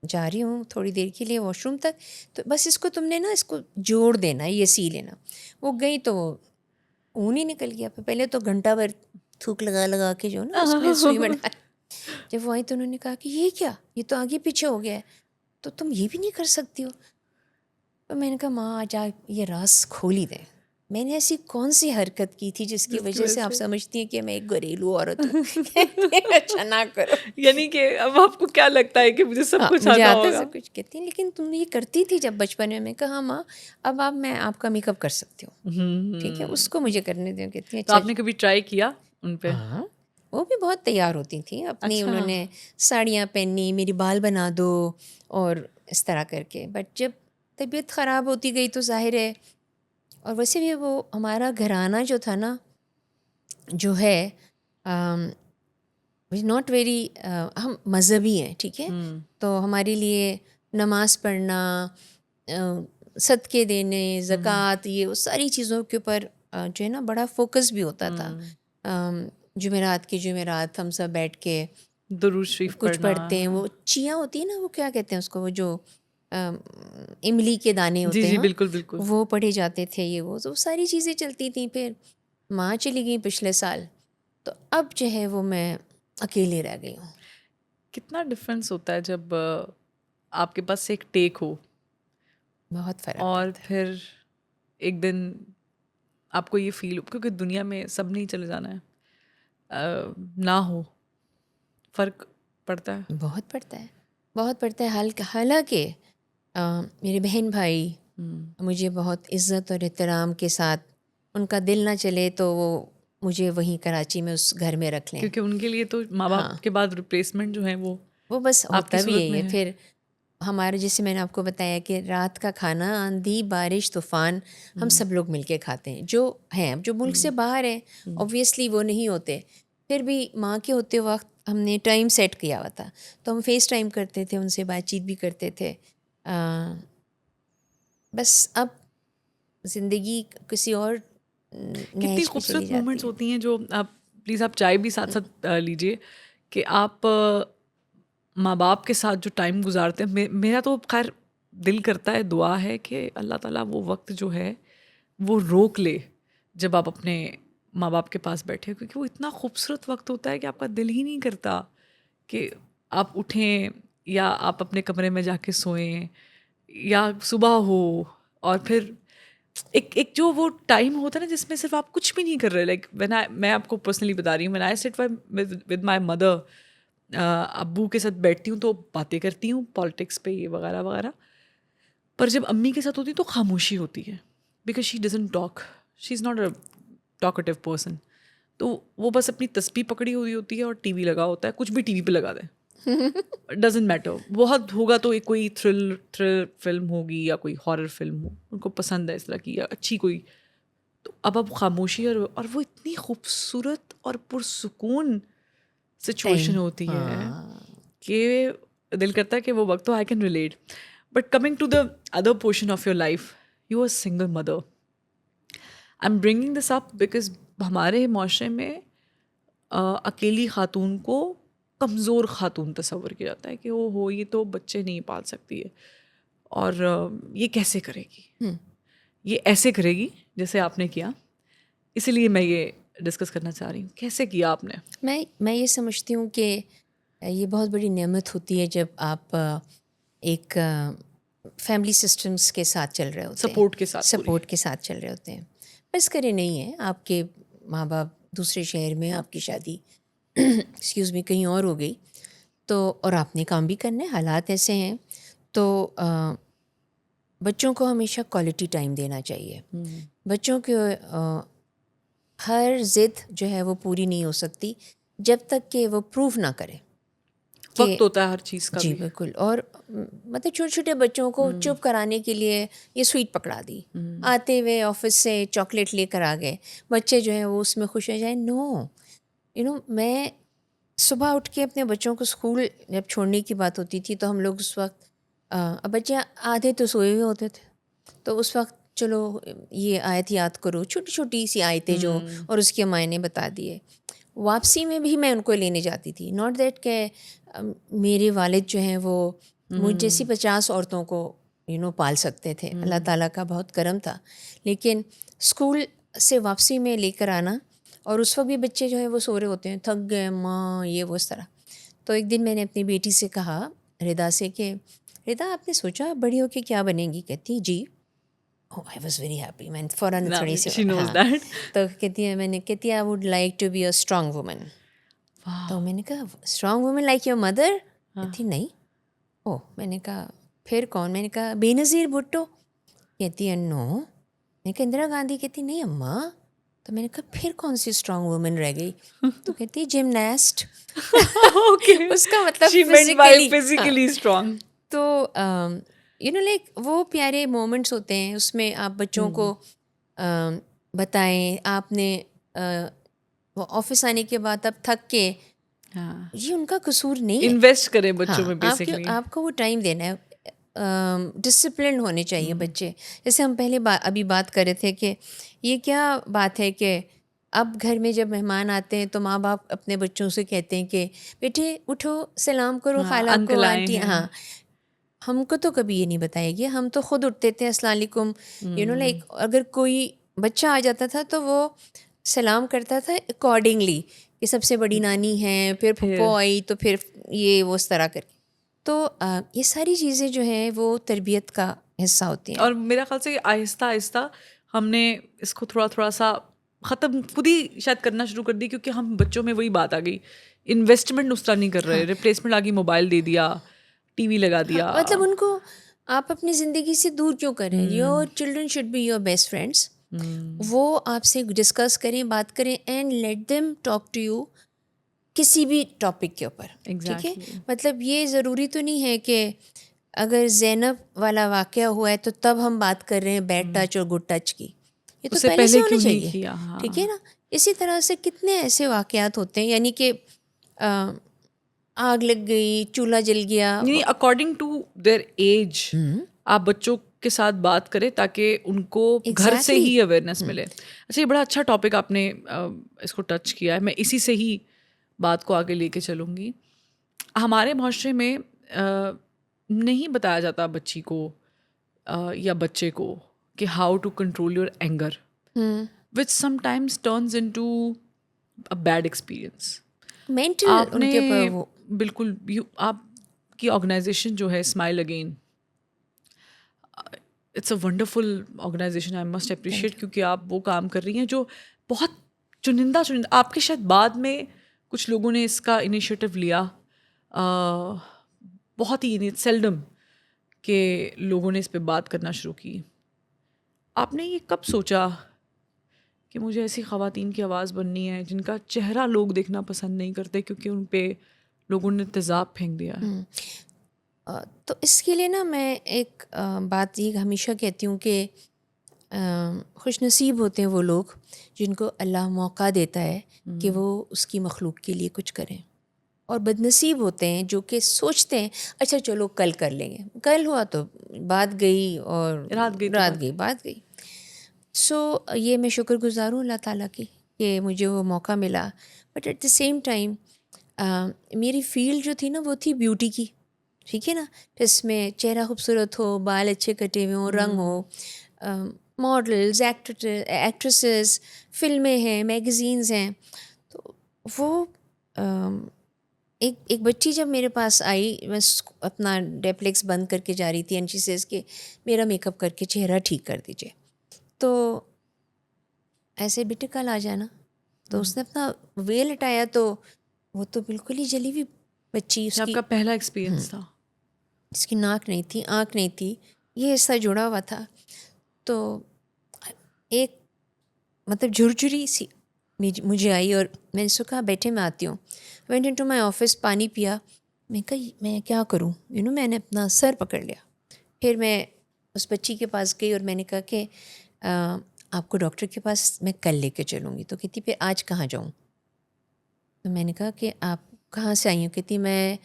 جا رہی ہوں تھوڑی دیر کے لیے واش روم تک، تو بس اس کو تم نے نا اس کو جوڑ دینا، یہ سی لینا. وہ گئی تو وہ اون ہی نکل گیا. پہلے تو گھنٹہ بھر تھوک لگا کے جو نا اس میں سوئی میں ڈال. جب وہ آئی تو انہوں نے کہا کہ یہ کیا، یہ تو آگے پیچھے ہو گیا ہے، تو تم یہ بھی نہیں کر سکتی ہو. تو میں نے کہا ماں آج یہ راز کھول ہی دیں. میں نے ایسی کون سی حرکت کی تھی جس کی وجہ سے آپ سمجھتی ہیں کہ میں ایک گھریلو عورت ہوں؟ اچھا نہ کرو. یعنی کہ اب آپ کو کیا لگتا ہے کہ مجھے سب کچھ آتا ہوگا؟ سب کچھ کہتی ہیں لیکن تم یہ کرتی تھی جب بچپن میں. میں کہا ماں اب میں آپ کا میک اپ کر سکتی ہوں، ٹھیک ہے اس کو مجھے کرنے دیں. کہتی ہیں تو آپ نے کبھی ٹرائی کیا ان پہ؟ ہاں وہ بھی بہت تیار ہوتی تھیں اپنی. انہوں نے ساڑیاں پہنی، میری بال بنا دو اور اس طرح کر کے. بٹ جب طبیعت خراب ہوتی گئی تو ظاہر ہے. اور ویسے بھی وہ ہمارا گھرانہ جو تھا نا جو ہے ناٹ ویری ہم مذہبی ہیں, ٹھیک ہے, تو ہمارے لیے نماز پڑھنا, صدقے دینے, زکوٰۃ, یہ وہ ساری چیزوں کے اوپر جو ہے نا بڑا فوکس بھی ہوتا تھا. جمعرات کے جمعرات ہم سب بیٹھ کے درود شریف کچھ پڑھتے ہیں, وہ چیاں ہوتی ہیں نا, وہ کیا کہتے ہیں اس کو, وہ جو املی کے دانے ہوتے ہیں, بالکل بالکل, وہ پڑھے جاتے تھے, یہ وہ تو ساری چیزیں چلتی تھیں. پھر ماں چلی گئی پچھلے سال, تو اب جو ہے وہ میں اکیلے رہ گئی ہوں. کتنا ڈفرینس ہوتا ہے جب آپ کے پاس ایک ٹیک ہو, بہت فرق اور پڑتا ہے. پھر ایک دن آپ کو یہ فیل ہو, کیونکہ دنیا میں سب نہیں چلے جانا ہے, نہ ہو, فرق پڑتا ہے. بہت پڑتا ہے, بہت پڑتا ہے. حالانکہ میرے بہن بھائی مجھے بہت عزت اور احترام کے ساتھ, ان کا دل نہ چلے تو وہ مجھے وہیں کراچی میں اس گھر میں رکھ لیں, کیونکہ ان کے لیے تو ماں باپ کے بعد ریپلیسمنٹ جو ہے وہ بس آپ کی ہوتا بھی صورت یہی میں ہے. پھر ہمارے جیسے میں نے آپ کو بتایا کہ رات کا کھانا آندھی بارش طوفان ہم سب لوگ مل کے کھاتے ہیں, جو ہیں جو ملک سے باہر ہیں اوبویسلی وہ نہیں ہوتے. پھر بھی ماں کے ہوتے وقت ہم نے ٹائم سیٹ کیا ہوا تھا, تو ہم فیس ٹائم کرتے تھے, ان سے بات چیت بھی کرتے تھے. بس اب زندگی کسی اور کتنی نہج پہ چلی خوبصورت جاتی مومنٹس ہے. ہوتی ہیں جو آپ, پلیز آپ چائے بھی ساتھ ساتھ لیجیے, کہ آپ ماں باپ کے ساتھ جو ٹائم گزارتے ہیں. میرا تو خیر دل کرتا ہے, دعا ہے کہ اللہ تعالیٰ وہ وقت جو ہے وہ روک لے جب آپ اپنے ماں باپ کے پاس بیٹھے, کیونکہ وہ اتنا خوبصورت وقت ہوتا ہے کہ آپ کا دل ہی نہیں کرتا کہ آپ اٹھیں یا آپ اپنے کمرے میں جا کے سوئیں یا صبح ہو. اور پھر ایک جو وہ ٹائم ہوتا ہے نا جس میں صرف آپ کچھ بھی نہیں کر رہے. لائک میں آپ کو پرسنلی بتا رہی ہوں, when I sit with my mother, ابو کے ساتھ بیٹھتی ہوں تو باتیں کرتی ہوں پالیٹکس پہ یہ وغیرہ وغیرہ, پر جب امی کے ساتھ ہوتی ہے تو خاموشی ہوتی ہے, because she doesn't talk, she is not a talkative person. تو وہ بس اپنی تسبیح پکڑی ہوئی ہوتی ہے اور ٹی وی لگا ہوتا ہے, کچھ بھی ٹی وی پہ لگا دیں, ڈزنٹ میٹر. بہت ہوگا تو ایک کوئی تھرل فلم ہوگی یا کوئی ہارر فلم ہو, ان کو پسند ہے اس طرح کی, یا اچھی کوئی. تو اب خاموشی اور وہ اتنی خوبصورت اور پرسکون سچویشن ہوتی ہے کہ دل کرتا ہے کہ وہ وقت تو I can relate. But coming to the other portion of your life, you are single mother. I am bringing this up because ہمارے معاشرے میں اکیلی خاتون کو کمزور خاتون تصور کیا جاتا ہے کہ وہ ہو یہ تو بچے نہیں پال سکتی ہے, اور یہ کیسے کرے گی, یہ ایسے کرے گی جیسے آپ نے کیا. اسی لیے میں یہ ڈسکس کرنا چاہ رہی ہوں, کیسے کیا آپ نے. میں یہ سمجھتی ہوں کہ یہ بہت بڑی نعمت ہوتی ہے جب آپ ایک فیملی سسٹمس کے ساتھ چل رہے ہوتے ہیں, سپورٹ کے ساتھ چل رہے ہوتے ہیں. بس کرے نہیں ہے, آپ کے ماں باپ دوسرے شہر میں, آپ کی شادی ایکسکیوز می کہیں اور ہو گئی, تو اور آپ نے کام بھی کرنا ہے, حالات ایسے ہیں, تو بچوں کو ہمیشہ کوالٹی ٹائم دینا چاہیے. بچوں کے ہر ضد جو ہے وہ پوری نہیں ہو سکتی جب تک کہ وہ پروف نہ کرے. وقت ہوتا ہے ہر چیز کا. جی بالکل. اور مطلب چھوٹے چھوٹے بچوں کو چپ کرانے کے لیے یہ سویٹ پکڑا دی, آتے ہوئے آفس سے چاکلیٹ لے کر آ گئے, بچے جو ہیں وہ اس میں خوش ہو جائیں. نو میں صبح اٹھ کے اپنے بچوں کو اسکول جب چھوڑنے کی بات ہوتی تھی تو ہم لوگ اس وقت اب بچے آدھے تو سوئے ہوئے ہوتے تھے, تو اس وقت چلو یہ آیت یاد کرو, چھوٹی چھوٹی سی آیتیں جو, اور اس کے معنی بتا دیے. واپسی میں بھی میں ان کو لینے جاتی تھی, ناٹ دیٹ کہ میرے والد جو ہیں وہ مجھ جیسی 50 عورتوں کو پال سکتے تھے, اللہ تعالیٰ کا بہت کرم تھا, لیکن اسکول سے واپسی میں لے کر آنا, اور اس وقت بھی بچے جو ہیں وہ سو رہے ہوتے ہیں, تھک گئے ماں, یہ وہ اس طرح. تو ایک دن میں نے اپنی بیٹی سے کہا, ردا سے, کہ ردا آپ نے سوچا بڑی ہو کے کیا بنے گی؟ کہتی جی. I was very happy. میں فوراً تھوڑی سی تو کہتی ہے, میں نے کہتی I would like to be a strong woman. تو میں نے کہا strong woman like your mother? کہتی نہیں. او, میں نے کہا پھر کون؟ میں نے کہا بے نظیر بھٹو. کہتی ہے نو. میں نے کہا اندرا گاندھی. کہتی نہیں اماں. تو میں نے کہا پھر کون سی اسٹرانگ وومن رہ گئی؟ تو کہتی جمناسٹ. اس کا مطلب فزیکلی اسٹرانگ. تو لائک وہ پیارے مومنٹس ہوتے ہیں, اس میں آپ بچوں کو بتائیں. آپ نے وہ آفس آنے کے بعد اب تھک کے ہاں یہ ان کا قصور نہیں ہے. انویسٹ کریں بچوں میں ہاں بیسکلی. آپ کو وہ ٹائم دینا ہے. ڈسپلنڈ ہونے چاہیے بچے. جیسے ہم پہلے ابھی بات کر رہے تھے کہ یہ کیا بات ہے کہ اب گھر میں جب مہمان آتے ہیں تو ماں باپ اپنے بچوں سے کہتے ہیں کہ بیٹے اٹھو سلام کرو خالہ کو, انکل آئے آنٹی. ہیں. ہاں ہم کو تو کبھی یہ نہیں بتایا گیا. ہم تو خود اٹھتے تھے السلام علیکم. لائک اگر کوئی بچہ آ جاتا تھا تو وہ سلام کرتا تھا اکارڈنگلی کہ سب سے بڑی نانی ہیں, پھر پھپھو آئی تو پھر یہ وہ اس طرح کر کے. تو یہ ساری چیزیں جو ہیں وہ تربیت کا حصہ ہوتی ہیں. اور میرا خیال سے آہستہ آہستہ ہم نے اس کو تھوڑا تھوڑا سا ختم خود ہی شاید کرنا شروع کر دی, کیونکہ ہم بچوں میں وہی بات آ گئی, انویسٹمنٹ اس طرح نہیں کر رہے, ریپلیسمنٹ آ گئی, موبائل دے دیا, ٹی وی لگا دیا. مطلب ان کو آپ اپنی زندگی سے دور کیوں کر رہے ہیں؟ Your children should be your best friends. وہ آپ سے ڈسکس کریں, بات کریں, and let them talk to you کسی بھی ٹاپک کے اوپر. ٹھیک ہے, مطلب یہ ضروری تو نہیں ہے کہ اگر زینب والا واقعہ ہوا ہے تو تب ہم بات کر رہے ہیں بیڈ ٹچ اور گڈ ٹچ کی. یہ تو پہلے سے ہونا چاہیے. ٹھیک ہے نا. اسی طرح سے کتنے ایسے واقعات ہوتے ہیں, یعنی کہ آگ لگ گئی, چولہا جل گیا. یعنی اکارڈنگ ٹو دیئر ایج آپ بچوں کے ساتھ بات کریں تاکہ ان کو گھر سے ہی اویئرنیس ملے. اچھا, یہ بڑا اچھا ٹاپک آپ نے اس کو ٹچ کیا ہے. میں اسی سے ہی بات کو آگے لے کے چلوں گی. ہمارے معاشرے میں نہیں بتایا جاتا بچی کو یا بچے کو کہ how to control your anger, which sometimes turns into a bad experience. Mental آپ ان نے کے اوپر وہ بالکل, آپ کی آرگنائزیشن جو ہے smile again, it's a wonderful organisation, I must appreciate, کیونکہ آپ وہ کام کر رہی ہیں جو بہت چنندہ آپ کے شاید بعد میں کچھ لوگوں نے اس کا انیشیٹو لیا, بہت ہی سیلڈم کہ لوگوں نے اس پہ بات کرنا شروع کی. آپ نے یہ کب سوچا کہ مجھے ایسی خواتین کی آواز بننی ہے جن کا چہرہ لوگ دیکھنا پسند نہیں کرتے کیونکہ ان پہ لوگوں نے تیزاب پھینک دیا ہے؟ تو اس کے لیے نا میں ایک بات یہ ہمیشہ کہتی ہوں کہ خوش نصیب ہوتے ہیں وہ لوگ جن کو اللہ موقع دیتا ہے کہ وہ اس کی مخلوق کے لیے کچھ کریں, اور بد نصیب ہوتے ہیں جو کہ سوچتے ہیں اچھا چلو کل کر لیں گے, کل ہوا تو بات گئی اور رات گئی بات گئی. سو یہ میں شکر گزار ہوں اللہ تعالیٰ کی کہ مجھے وہ موقع ملا. But at the same time میری فیلڈ جو تھی نا وہ تھی بیوٹی کی. ٹھیک ہے نا, اس میں چہرہ خوبصورت ہو, بال اچھے کٹے ہوئے ہوں, رنگ ہو, ماڈلز, ایکٹریسز, فلمیں ہیں, میگزینز ہیں. تو وہ ایک بچی جب میرے پاس آئی, میں اپنا ڈیپلیکس بند کر کے جا رہی تھی, اینڈ شی سیز کہ میرا میک اپ کر کے چہرہ ٹھیک کر دیجیے. تو ایسے بیٹے کل آ جانا. تو اس نے اپنا ویل ہٹایا تو وہ تو بالکل ہی جلی ہوئی بچی. اس آپ کا پہلا ایکسپیرئنس تھا. اس کی ناک نہیں تھی, آنکھ نہیں تھی, یہ حصہ جڑا ہوا تھا. تو ایک مطلب جھرجھری سی مجھے آئی اور میں نے اس کو کہا بیٹھے میں آتی ہوں. وینٹ انٹو مائی آفس, پانی پیا. میں کہا میں کیا کروں, میں نے اپنا سر پکڑ لیا. پھر میں اس بچی کے پاس گئی اور میں نے کہا کہ آپ کو ڈاکٹر کے پاس میں کل لے کے چلوں گی. تو کہتی پھر آج کہاں جاؤں. تو میں نے کہا کہ آپ کہاں سے آئی ہوں. کہتی میں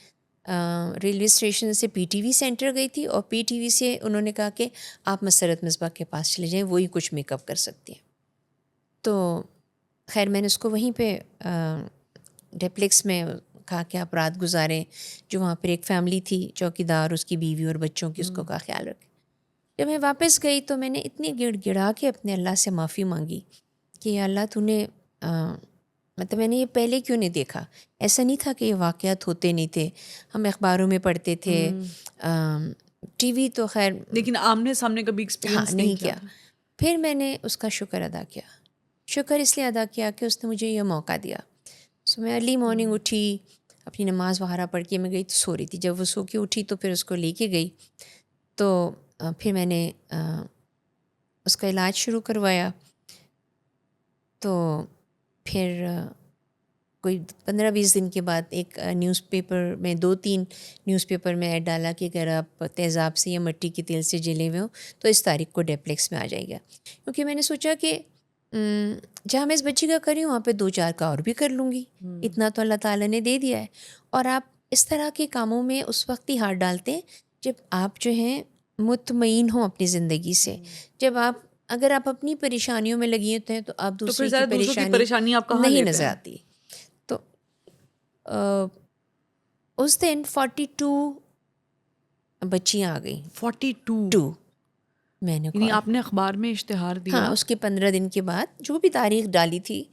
ریلوے اسٹیشن سے پی ٹی وی سینٹر گئی تھی, اور پی ٹی وی سے انہوں نے کہا کہ آپ مسرت مصباح کے پاس چلے جائیں, وہی کچھ میک اپ کر سکتی ہیں. تو خیر میں نے اس کو وہیں پہ ڈیپلیکس میں کہا کہ آپ رات گزاریں, جو وہاں پر ایک فیملی تھی, چوکی دار, اس کی بیوی اور بچوں کی, اس کو کا خیال رکھے. جب میں واپس گئی تو میں نے اتنی گڑ گڑا کے اپنے اللہ سے معافی مانگی کہ یا اللہ تو نے مطلب میں نے یہ پہلے کیوں نہیں دیکھا. ایسا نہیں تھا کہ یہ واقعات ہوتے نہیں تھے, ہم اخباروں میں پڑھتے تھے, ٹی وی تو خیر, لیکن آمنے سامنے کبھی ایکسپیرینس نہیں کیا. پھر میں نے اس کا شکر ادا کیا. شکر اس لیے ادا کیا کہ اس نے مجھے یہ موقع دیا. سو میں ارلی مارننگ اٹھی, اپنی نماز وغیرہ پڑھ کے میں گئی تو سو رہی تھی. جب وہ سو کے اٹھی تو پھر اس کو لے کے گئی. تو پھر میں نے اس کا علاج شروع کروایا. تو پھر کوئی 15-20 دن کے بعد ایک نیوز پیپر میں 2-3 نیوز پیپر میں ایڈ ڈالا کہ اگر آپ تیزاب سے یا مٹی کے تیل سے جلے ہوئے ہوں تو اس تاریخ کو ڈیپلیکس میں آ جائے گا. کیونکہ میں نے سوچا کہ جہاں میں اس بچی کا کر رہی ہوں وہاں پہ 2-4 کا اور بھی کر لوں گی، اتنا تو اللہ تعالیٰ نے دے دیا ہے. اور آپ اس طرح کے کاموں میں اس وقت ہی ہاتھ ڈالتے ہیں جب آپ جو ہیں مطمئن ہوں اپنی زندگی سے. جب اگر آپ اپنی پریشانیوں میں لگی ہوتے ہیں تو آپ تو پھر دوسرے کی زیادہ دوسروں کی پریشانی آپ کہاں نہیں لیتے نظر ہیں؟ آتی. تو اس دن 42 بچیاں آ گئیں. 42 میں نے یعنی کہا آپ نے اخبار میں اشتہار دیا. ہاں، اس کے 15 دن کے بعد جو بھی تاریخ ڈالی تھی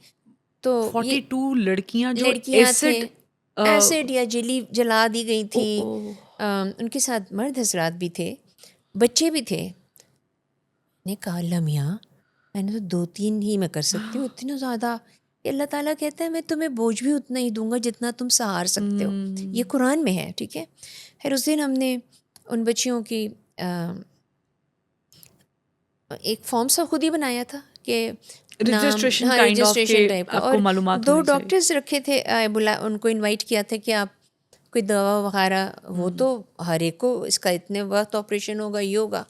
تو یہ 42 لڑکیاں جو لڑکیاں تھے ایسڈ ایسڈ یا جلا دی گئی تھیں. ان کے ساتھ مرد حضرات بھی تھے، بچے بھی تھے. نے کہا اللہ میاں میں نے تو 2-3 ہی میں کر سکتی ہوں، اتنا زیادہ. کہ اللہ تعالیٰ کہتا ہے میں تمہیں بوجھ بھی اتنا ہی دوں گا جتنا تم سہار سکتے ہو. یہ قرآن میں ہے، ٹھیک ہے. پھر اس دن ہم نے ان بچیوں کی ایک فارم سا خود ہی بنایا تھا کہ رجسٹریشن ہاں کائنڈ آف رجسٹریشن ٹائپ کا. آپ اور کو معلومات 2 ہونی چاہیے. ڈاکٹرز رکھے تھے، ان کو انوائٹ کیا تھا کہ آپ کوئی دوا وغیرہ، وہ تو ہر ایک کو اس کا اتنے وقت آپریشن ہوگا یہ ہوگا.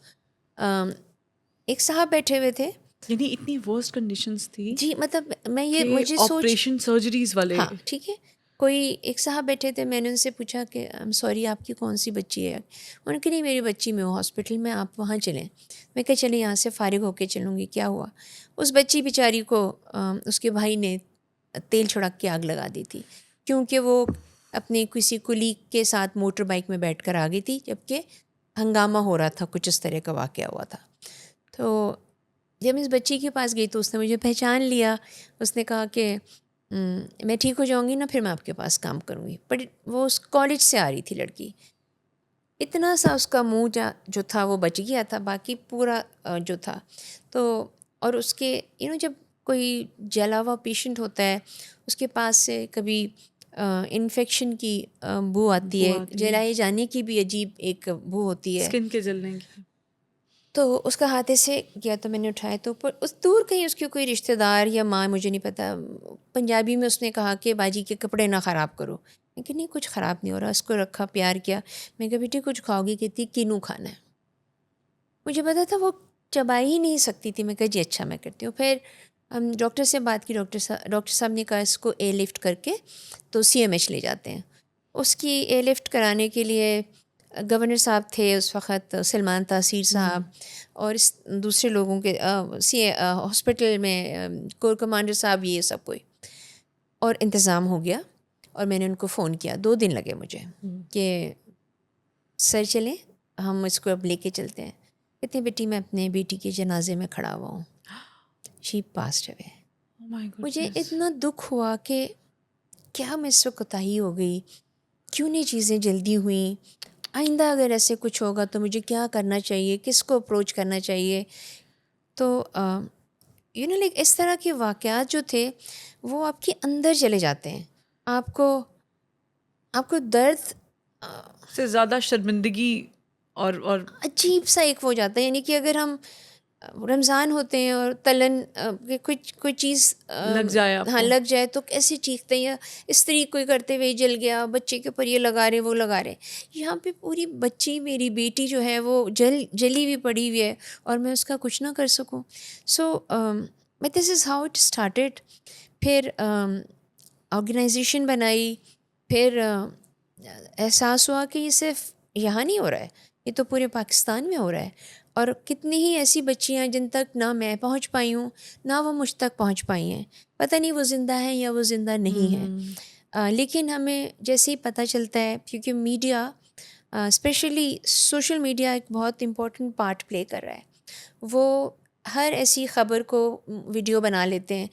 ایک صاحب بیٹھے ہوئے تھے. یعنی اتنی ورسٹ کنڈیشنز تھی جی مطلب میں یہ کہ مجھے سوچ آپریشن سرجریز والے. ہاں ٹھیک ہے. کوئی ایک صاحب بیٹھے تھے، میں نے ان سے پوچھا کہ سوری آپ کی کون سی بچی ہے؟ انہوں نے کہا نہیں میری بچی میں ہوں ہاسپٹل میں، آپ وہاں چلیں. میں کہا چلیں یہاں سے فارغ ہو کے چلوں گی. کیا ہوا؟ اس بچی بیچاری کو اس کے بھائی نے تیل چھڑک کے آگ لگا دی تھی، کیونکہ وہ اپنے کسی کلیگ کے ساتھ موٹر بائک میں بیٹھ کر آ گئی تھی جبکہ ہنگامہ ہو رہا تھا، کچھ اس طرح کا واقعہ ہوا تھا. تو جب اس بچی کے پاس گئی تو اس نے مجھے پہچان لیا. اس نے کہا کہ میں ٹھیک ہو جاؤں گی نا پھر میں آپ کے پاس کام کروں گی. بٹ وہ اس کالج سے آ رہی تھی لڑکی. اتنا سا اس کا منہ جو تھا وہ بچ گیا تھا، باقی پورا جو تھا. تو اور اس کے جب کوئی جلا ہوا پیشنٹ ہوتا ہے اس کے پاس سے کبھی انفیکشن کی بو آتی ہے، جلائے جانے کی بھی عجیب ایک بو ہوتی ہے، اسکن کے جلنے کی. تو اس کا ہاتھ سے کیا تو میں نے اٹھایا تو اوپر اس دور کہیں اس کے کوئی رشتہ دار یا ماں مجھے نہیں پتہ، پنجابی میں اس نے کہا کہ باجی کے کپڑے نہ خراب کرو. میں کہ نہیں کچھ خراب نہیں ہو رہا. اس کو رکھا، پیار کیا. میں کہا بیٹی کچھ کھاؤ گی؟ کہتی کینو کھانا ہے. مجھے پتا تھا وہ چبا ہی نہیں سکتی تھی. میں کہا جی اچھا میں کرتی ہوں. پھر ہم ڈاکٹر سے بات کی. ڈاکٹر صاحب نے کہا اس کو اے لفٹ کر کے تو CMH لے جاتے ہیں. اس کی اے لفٹ کرانے کے لیے گورنر صاحب تھے اس وقت، سلمان تاثیر صاحب اور اس دوسرے لوگوں کے ہاسپٹل میں کور کمانڈر صاحب، یہ سب کوئی. اور انتظام ہو گیا اور میں نے ان کو فون کیا. 2 دن لگے مجھے کہ سر چلیں ہم اس کو اب لے کے چلتے ہیں. کہتے ہیں بیٹی میں اپنے بیٹی کے جنازے میں کھڑا ہوا ہوں، شی پاسڈ اوے. مجھے اتنا دکھ ہوا کہ کیا مجھ سے کوتاہی ہو گئی، کیوں نہیں چیزیں جلدی ہوئیں. آئندہ اگر ایسے کچھ ہوگا تو مجھے کیا کرنا چاہیے، کس کو اپروچ کرنا چاہیے. تو لائک اس طرح کے واقعات جو تھے وہ آپ کے اندر چلے جاتے ہیں. آپ کو درد سے زیادہ شرمندگی اور عجیب سا ایک ہو جاتا ہے. یعنی کہ اگر ہم رمضان ہوتے ہیں اور تلن کوئی چیز لگ جائے آپ ہاں کو، لگ جائے تو کیسے چیختے ہیں، یا استری کوئی کرتے ہوئے جل گیا، بچے کے اوپر یہ لگا رہے وہ لگا رہے. یہاں پہ پوری بچی میری بیٹی جو ہے وہ جلی ہوئی پڑی ہوئی ہے اور میں اس کا کچھ نہ کر سکوں. سو دس از ہاؤ اٹ اسٹارٹیڈ. پھر آرگنائزیشن بنائی. پھر احساس ہوا کہ یہ صرف یہاں نہیں ہو رہا ہے، یہ تو پورے پاکستان میں ہو رہا ہے. اور کتنی ہی ایسی بچیاں جن تک نہ میں پہنچ پائی ہوں نہ وہ مجھ تک پہنچ پائی ہیں. پتہ نہیں وہ زندہ ہیں یا وہ زندہ نہیں ہیں. لیکن ہمیں جیسے ہی پتہ چلتا ہے، کیونکہ میڈیا اسپیشلی سوشل میڈیا ایک بہت امپورٹنٹ پارٹ پلے کر رہا ہے. وہ ہر ایسی خبر کو ویڈیو بنا لیتے ہیں.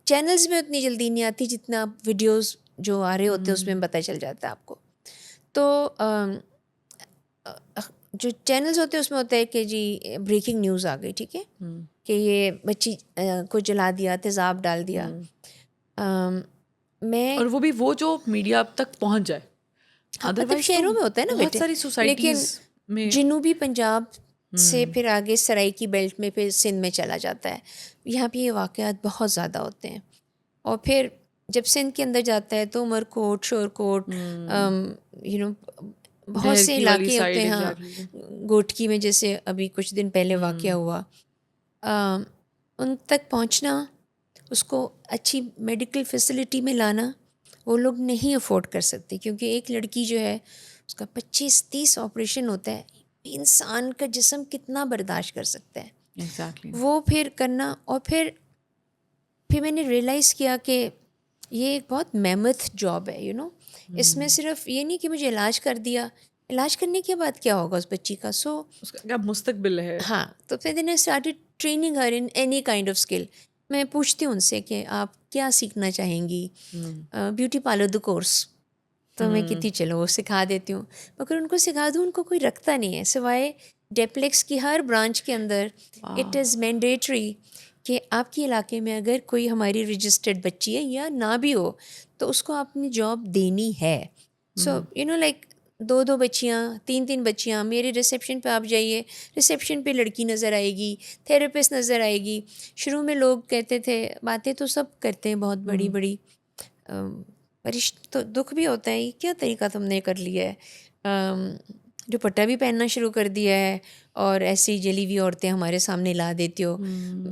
چینلز میں اتنی جلدی نہیں آتی جتنا ویڈیوز جو آ رہے ہوتے ہیں اس میں پتہ چل جاتا ہے آپ کو. تو جو چینلز ہوتے ہیں اس میں ہوتا ہے کہ جی بریکنگ نیوز آ گئی، ٹھیک ہے، کہ یہ بچی کو جلا دیا، تیزاب ڈال دیا. اور وہ بھی وہ جو میڈیا اب تک پہنچ جائے. مطلب شہروں میں ہوتا ہے نا بہت بیٹے، ساری لیکن سوسائٹیز میں جنوبی پنجاب سے پھر آگے سرائی کی بیلٹ میں پھر سندھ میں چلا جاتا ہے. یہاں پہ یہ واقعات بہت زیادہ ہوتے ہیں. اور پھر جب سندھ کے اندر جاتا ہے تو عمر کوٹ، شور کوٹ، بہت سے علاقے ہوتے ہیں. ہاں گوٹکی میں جیسے ابھی کچھ دن پہلے واقعہ ہوا. ان تک پہنچنا، اس کو اچھی میڈیکل فیسلٹی میں لانا وہ لوگ نہیں افورڈ کر سکتے، کیونکہ ایک لڑکی جو ہے اس کا 25-30 آپریشن ہوتا ہے. انسان کا جسم کتنا برداشت کر سکتا ہے ایگزیکٹلی. وہ پھر کرنا. اور پھر میں نے ریئلائز کیا کہ یہ ایک بہت میمتھ جاب ہے. اس میں صرف یہ نہیں کہ مجھے علاج کر دیا، علاج کرنے کے بعد کیا ہوگا اس بچی کا. سو اس کا کیا مستقبل ہے. ہاں، تو پھر then I started training her in any kind of skill. میں پوچھتی ہوں ان سے کہ آپ کیا سیکھنا چاہیں گی. بیوٹی پارلر دا کورس تو میں کتنی چلو وہ سکھا دیتی ہوں، مگر ان کو سکھا دوں ان کو کوئی رکھتا نہیں ہے سوائے ڈیپلیکس کی ہر برانچ کے اندر. اٹ از مینڈیٹری کہ آپ کے علاقے میں اگر کوئی ہماری رجسٹرڈ بچی ہے یا نہ بھی ہو تو اس کو اپنی جاب دینی ہے. سو لائک 2 بچیاں 3 بچیاں میرے ریسیپشن پہ آپ جائیے، ریسیپشن پہ لڑکی نظر آئے گی، تھیراپسٹ نظر آئے گی. شروع میں لوگ کہتے تھے باتیں تو سب کرتے ہیں بہت بڑی بڑی، تو دکھ بھی ہوتا ہے، یہ کیا طریقہ تم نے کر لیا ہے، دوپٹہ بھی پہننا شروع کر دیا ہے اور ایسی جلی ہوئی عورتیں ہمارے سامنے لا دیتی ہو،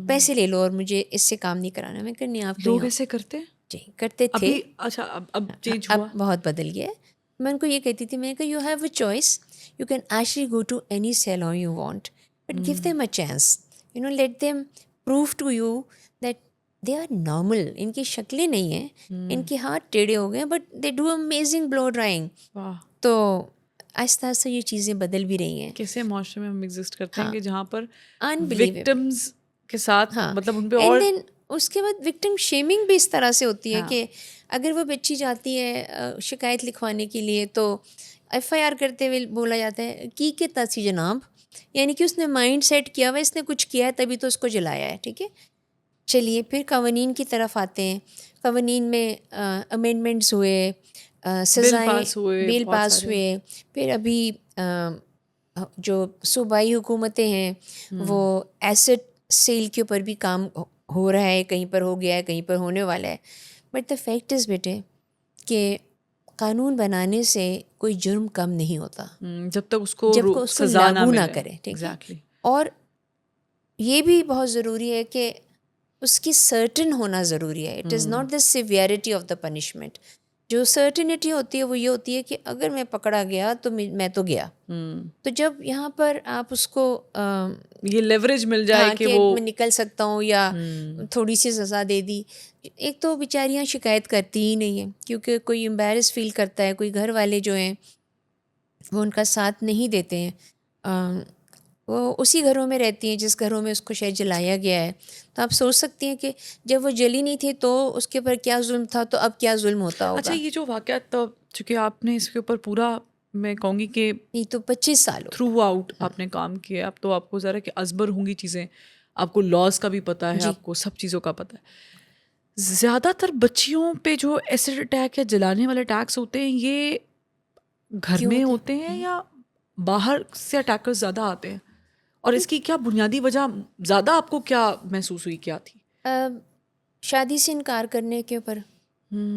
پیسے لے لو اور مجھے اس سے کام نہیں کرانا. میں کرنی آپ لوگ ایسے کرتے ہیں. جی کرتے تھے. ابھی اچھا اب چینج ہوا، اب بہت بدل گیا ہے. میں ان کو یہ کہتی تھی، میں نے کہا you have a choice, you can actually go to any salon you want but give them a chance, let them prove to you that they are normal. ان کی شکلیں نہیں ہیں، ان کے ہاتھ ٹیڑھے ہو گئے but they do amazing blow drying. تو آہستہ آہستہ یہ چیزیں بدل بھی رہی ہیں. کیسے معاشرے میں ہم ایگزسٹ کرتے ہیں ہاں، کہ جہاں پر unbelievable. وکٹمز کے ساتھ ہاں، مطلب ان پہ اینڈ اور دین اس کے بعد وکٹم شیمنگ بھی اس طرح سے ہوتی ہے ہاں. کہ اگر وہ بچی جاتی ہے شکایت لکھوانے کے لیے تو ایف آئی آر کرتے ہوئے بولا جاتا ہے کی کے تاسی جناب، یعنی کہ اس نے مائنڈ سیٹ کیا ہوا، اس نے کچھ کیا ہے تبھی تو اس کو جلایا ہے. ٹھیک ہے، چلیے پھر قوانین کی طرف آتے ہیں. قوانین میں امینڈمنٹس ہوئے، سزائیں، بل پاس ہوئے. پھر ابھی جو صوبائی حکومتیں ہیں وہ ایسٹ سیل کے اوپر بھی کام ہو رہا ہے، کہیں پر ہو گیا ہے، کہیں پر ہونے والا ہے. بٹ دا فیکٹ از بیٹے کہ قانون بنانے سے کوئی جرم کم نہیں ہوتا جب تک اس کو سزا لاگو نہ کرے. ٹھیک ہے، اور یہ بھی بہت ضروری ہے کہ اس کی سرٹن ہونا ضروری ہے. It is not the severity of the punishment. جو سرٹنٹی ہوتی ہے وہ یہ ہوتی ہے کہ اگر میں پکڑا گیا تو میں تو گیا. تو جب یہاں پر آپ اس کو یہ لیوریج مل جائے کہ وہ میں نکل سکتا ہوں یا تھوڑی سی سزا دے دی. ایک تو بیچاریاں شکایت کرتی ہی نہیں ہیں کیونکہ کوئی امبیرس فیل کرتا ہے، کوئی گھر والے جو ہیں وہ ان کا ساتھ نہیں دیتے ہیں. وہ اسی گھروں میں رہتی ہیں جس گھروں میں اس کو شاید جلایا گیا ہے. تو آپ سوچ سکتی ہیں کہ جب وہ جلی نہیں تھی تو اس کے اوپر کیا ظلم تھا، تو اب کیا ظلم ہوتا ہوگا. اچھا، یہ جو واقعات چونکہ آپ نے اس کے اوپر پورا میں کہوں گی کہ یہ تو 25 سال تھرو آؤٹ آپ نے کام کیا، اب تو آپ کو ذرا کہ ازبر ہوں گی چیزیں، آپ کو لاز کا بھی پتہ ہے، آپ کو سب چیزوں کا پتہ ہے. زیادہ تر بچیوں پہ جو ایسڈ اٹیک یا جلانے والے اٹیکس ہوتے ہیں یہ گھر میں ہوتے ہیں یا باہر سے اٹیکرز زیادہ آتے ہیں؟ اور اس کی کیا بنیادی وجہ زیادہ آپ کو کیا محسوس ہوئی، کیا تھی؟ شادی سے انکار کرنے کے اوپر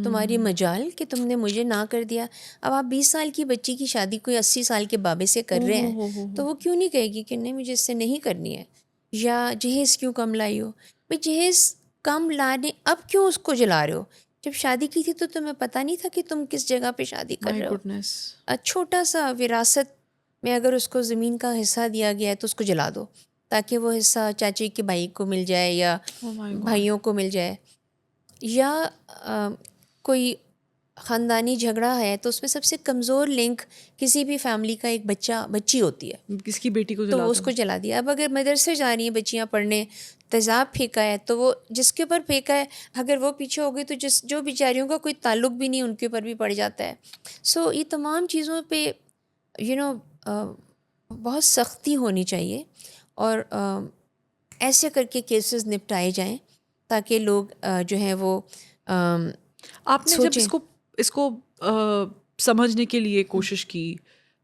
تمہاری مجال کہ تم نے مجھے نہ کر دیا. اب آپ 20 سال کی بچی کی شادی کوئی 80 سال کے بابے سے کر رہے ہیں تو وہ کیوں نہیں کہے گی کہ نہیں مجھے اس سے نہیں کرنی ہے. یا جہیز کیوں کم لائی ہو، بھائی جہیز کم لانے اب کیوں اس کو جلا رہے ہو؟ جب شادی کی تھی تو تمہیں پتہ نہیں تھا کہ تم کس جگہ پہ شادی کر رہے ہو. چھوٹا سا وراثت میں اگر اس کو زمین کا حصہ دیا گیا ہے تو اس کو جلا دو تاکہ وہ حصہ چاچی کے بھائی کو مل جائے یا بھائیوں کو مل جائے. یا کوئی خاندانی جھگڑا ہے تو اس میں سب سے کمزور لنک کسی بھی فیملی کا ایک بچی ہوتی ہے، کس کی بیٹی کو تو اس کو جلا دیا. اب اگر مدرسے جا رہی ہیں بچیاں پڑھنے، تیزاب پھینکا ہے تو وہ جس کے اوپر پھینکا ہے اگر وہ پیچھے ہو گئی تو جو بیچاریوں کا کوئی تعلق بھی نہیں ان کے اوپر بھی پڑ جاتا ہے. سو یہ تمام چیزوں پہ بہت سختی ہونی چاہیے اور ایسے کر کے کیسز نپٹائے جائیں تاکہ لوگ جو ہیں وہ آپ نے جب اس کو سمجھنے کے لیے کوشش کی،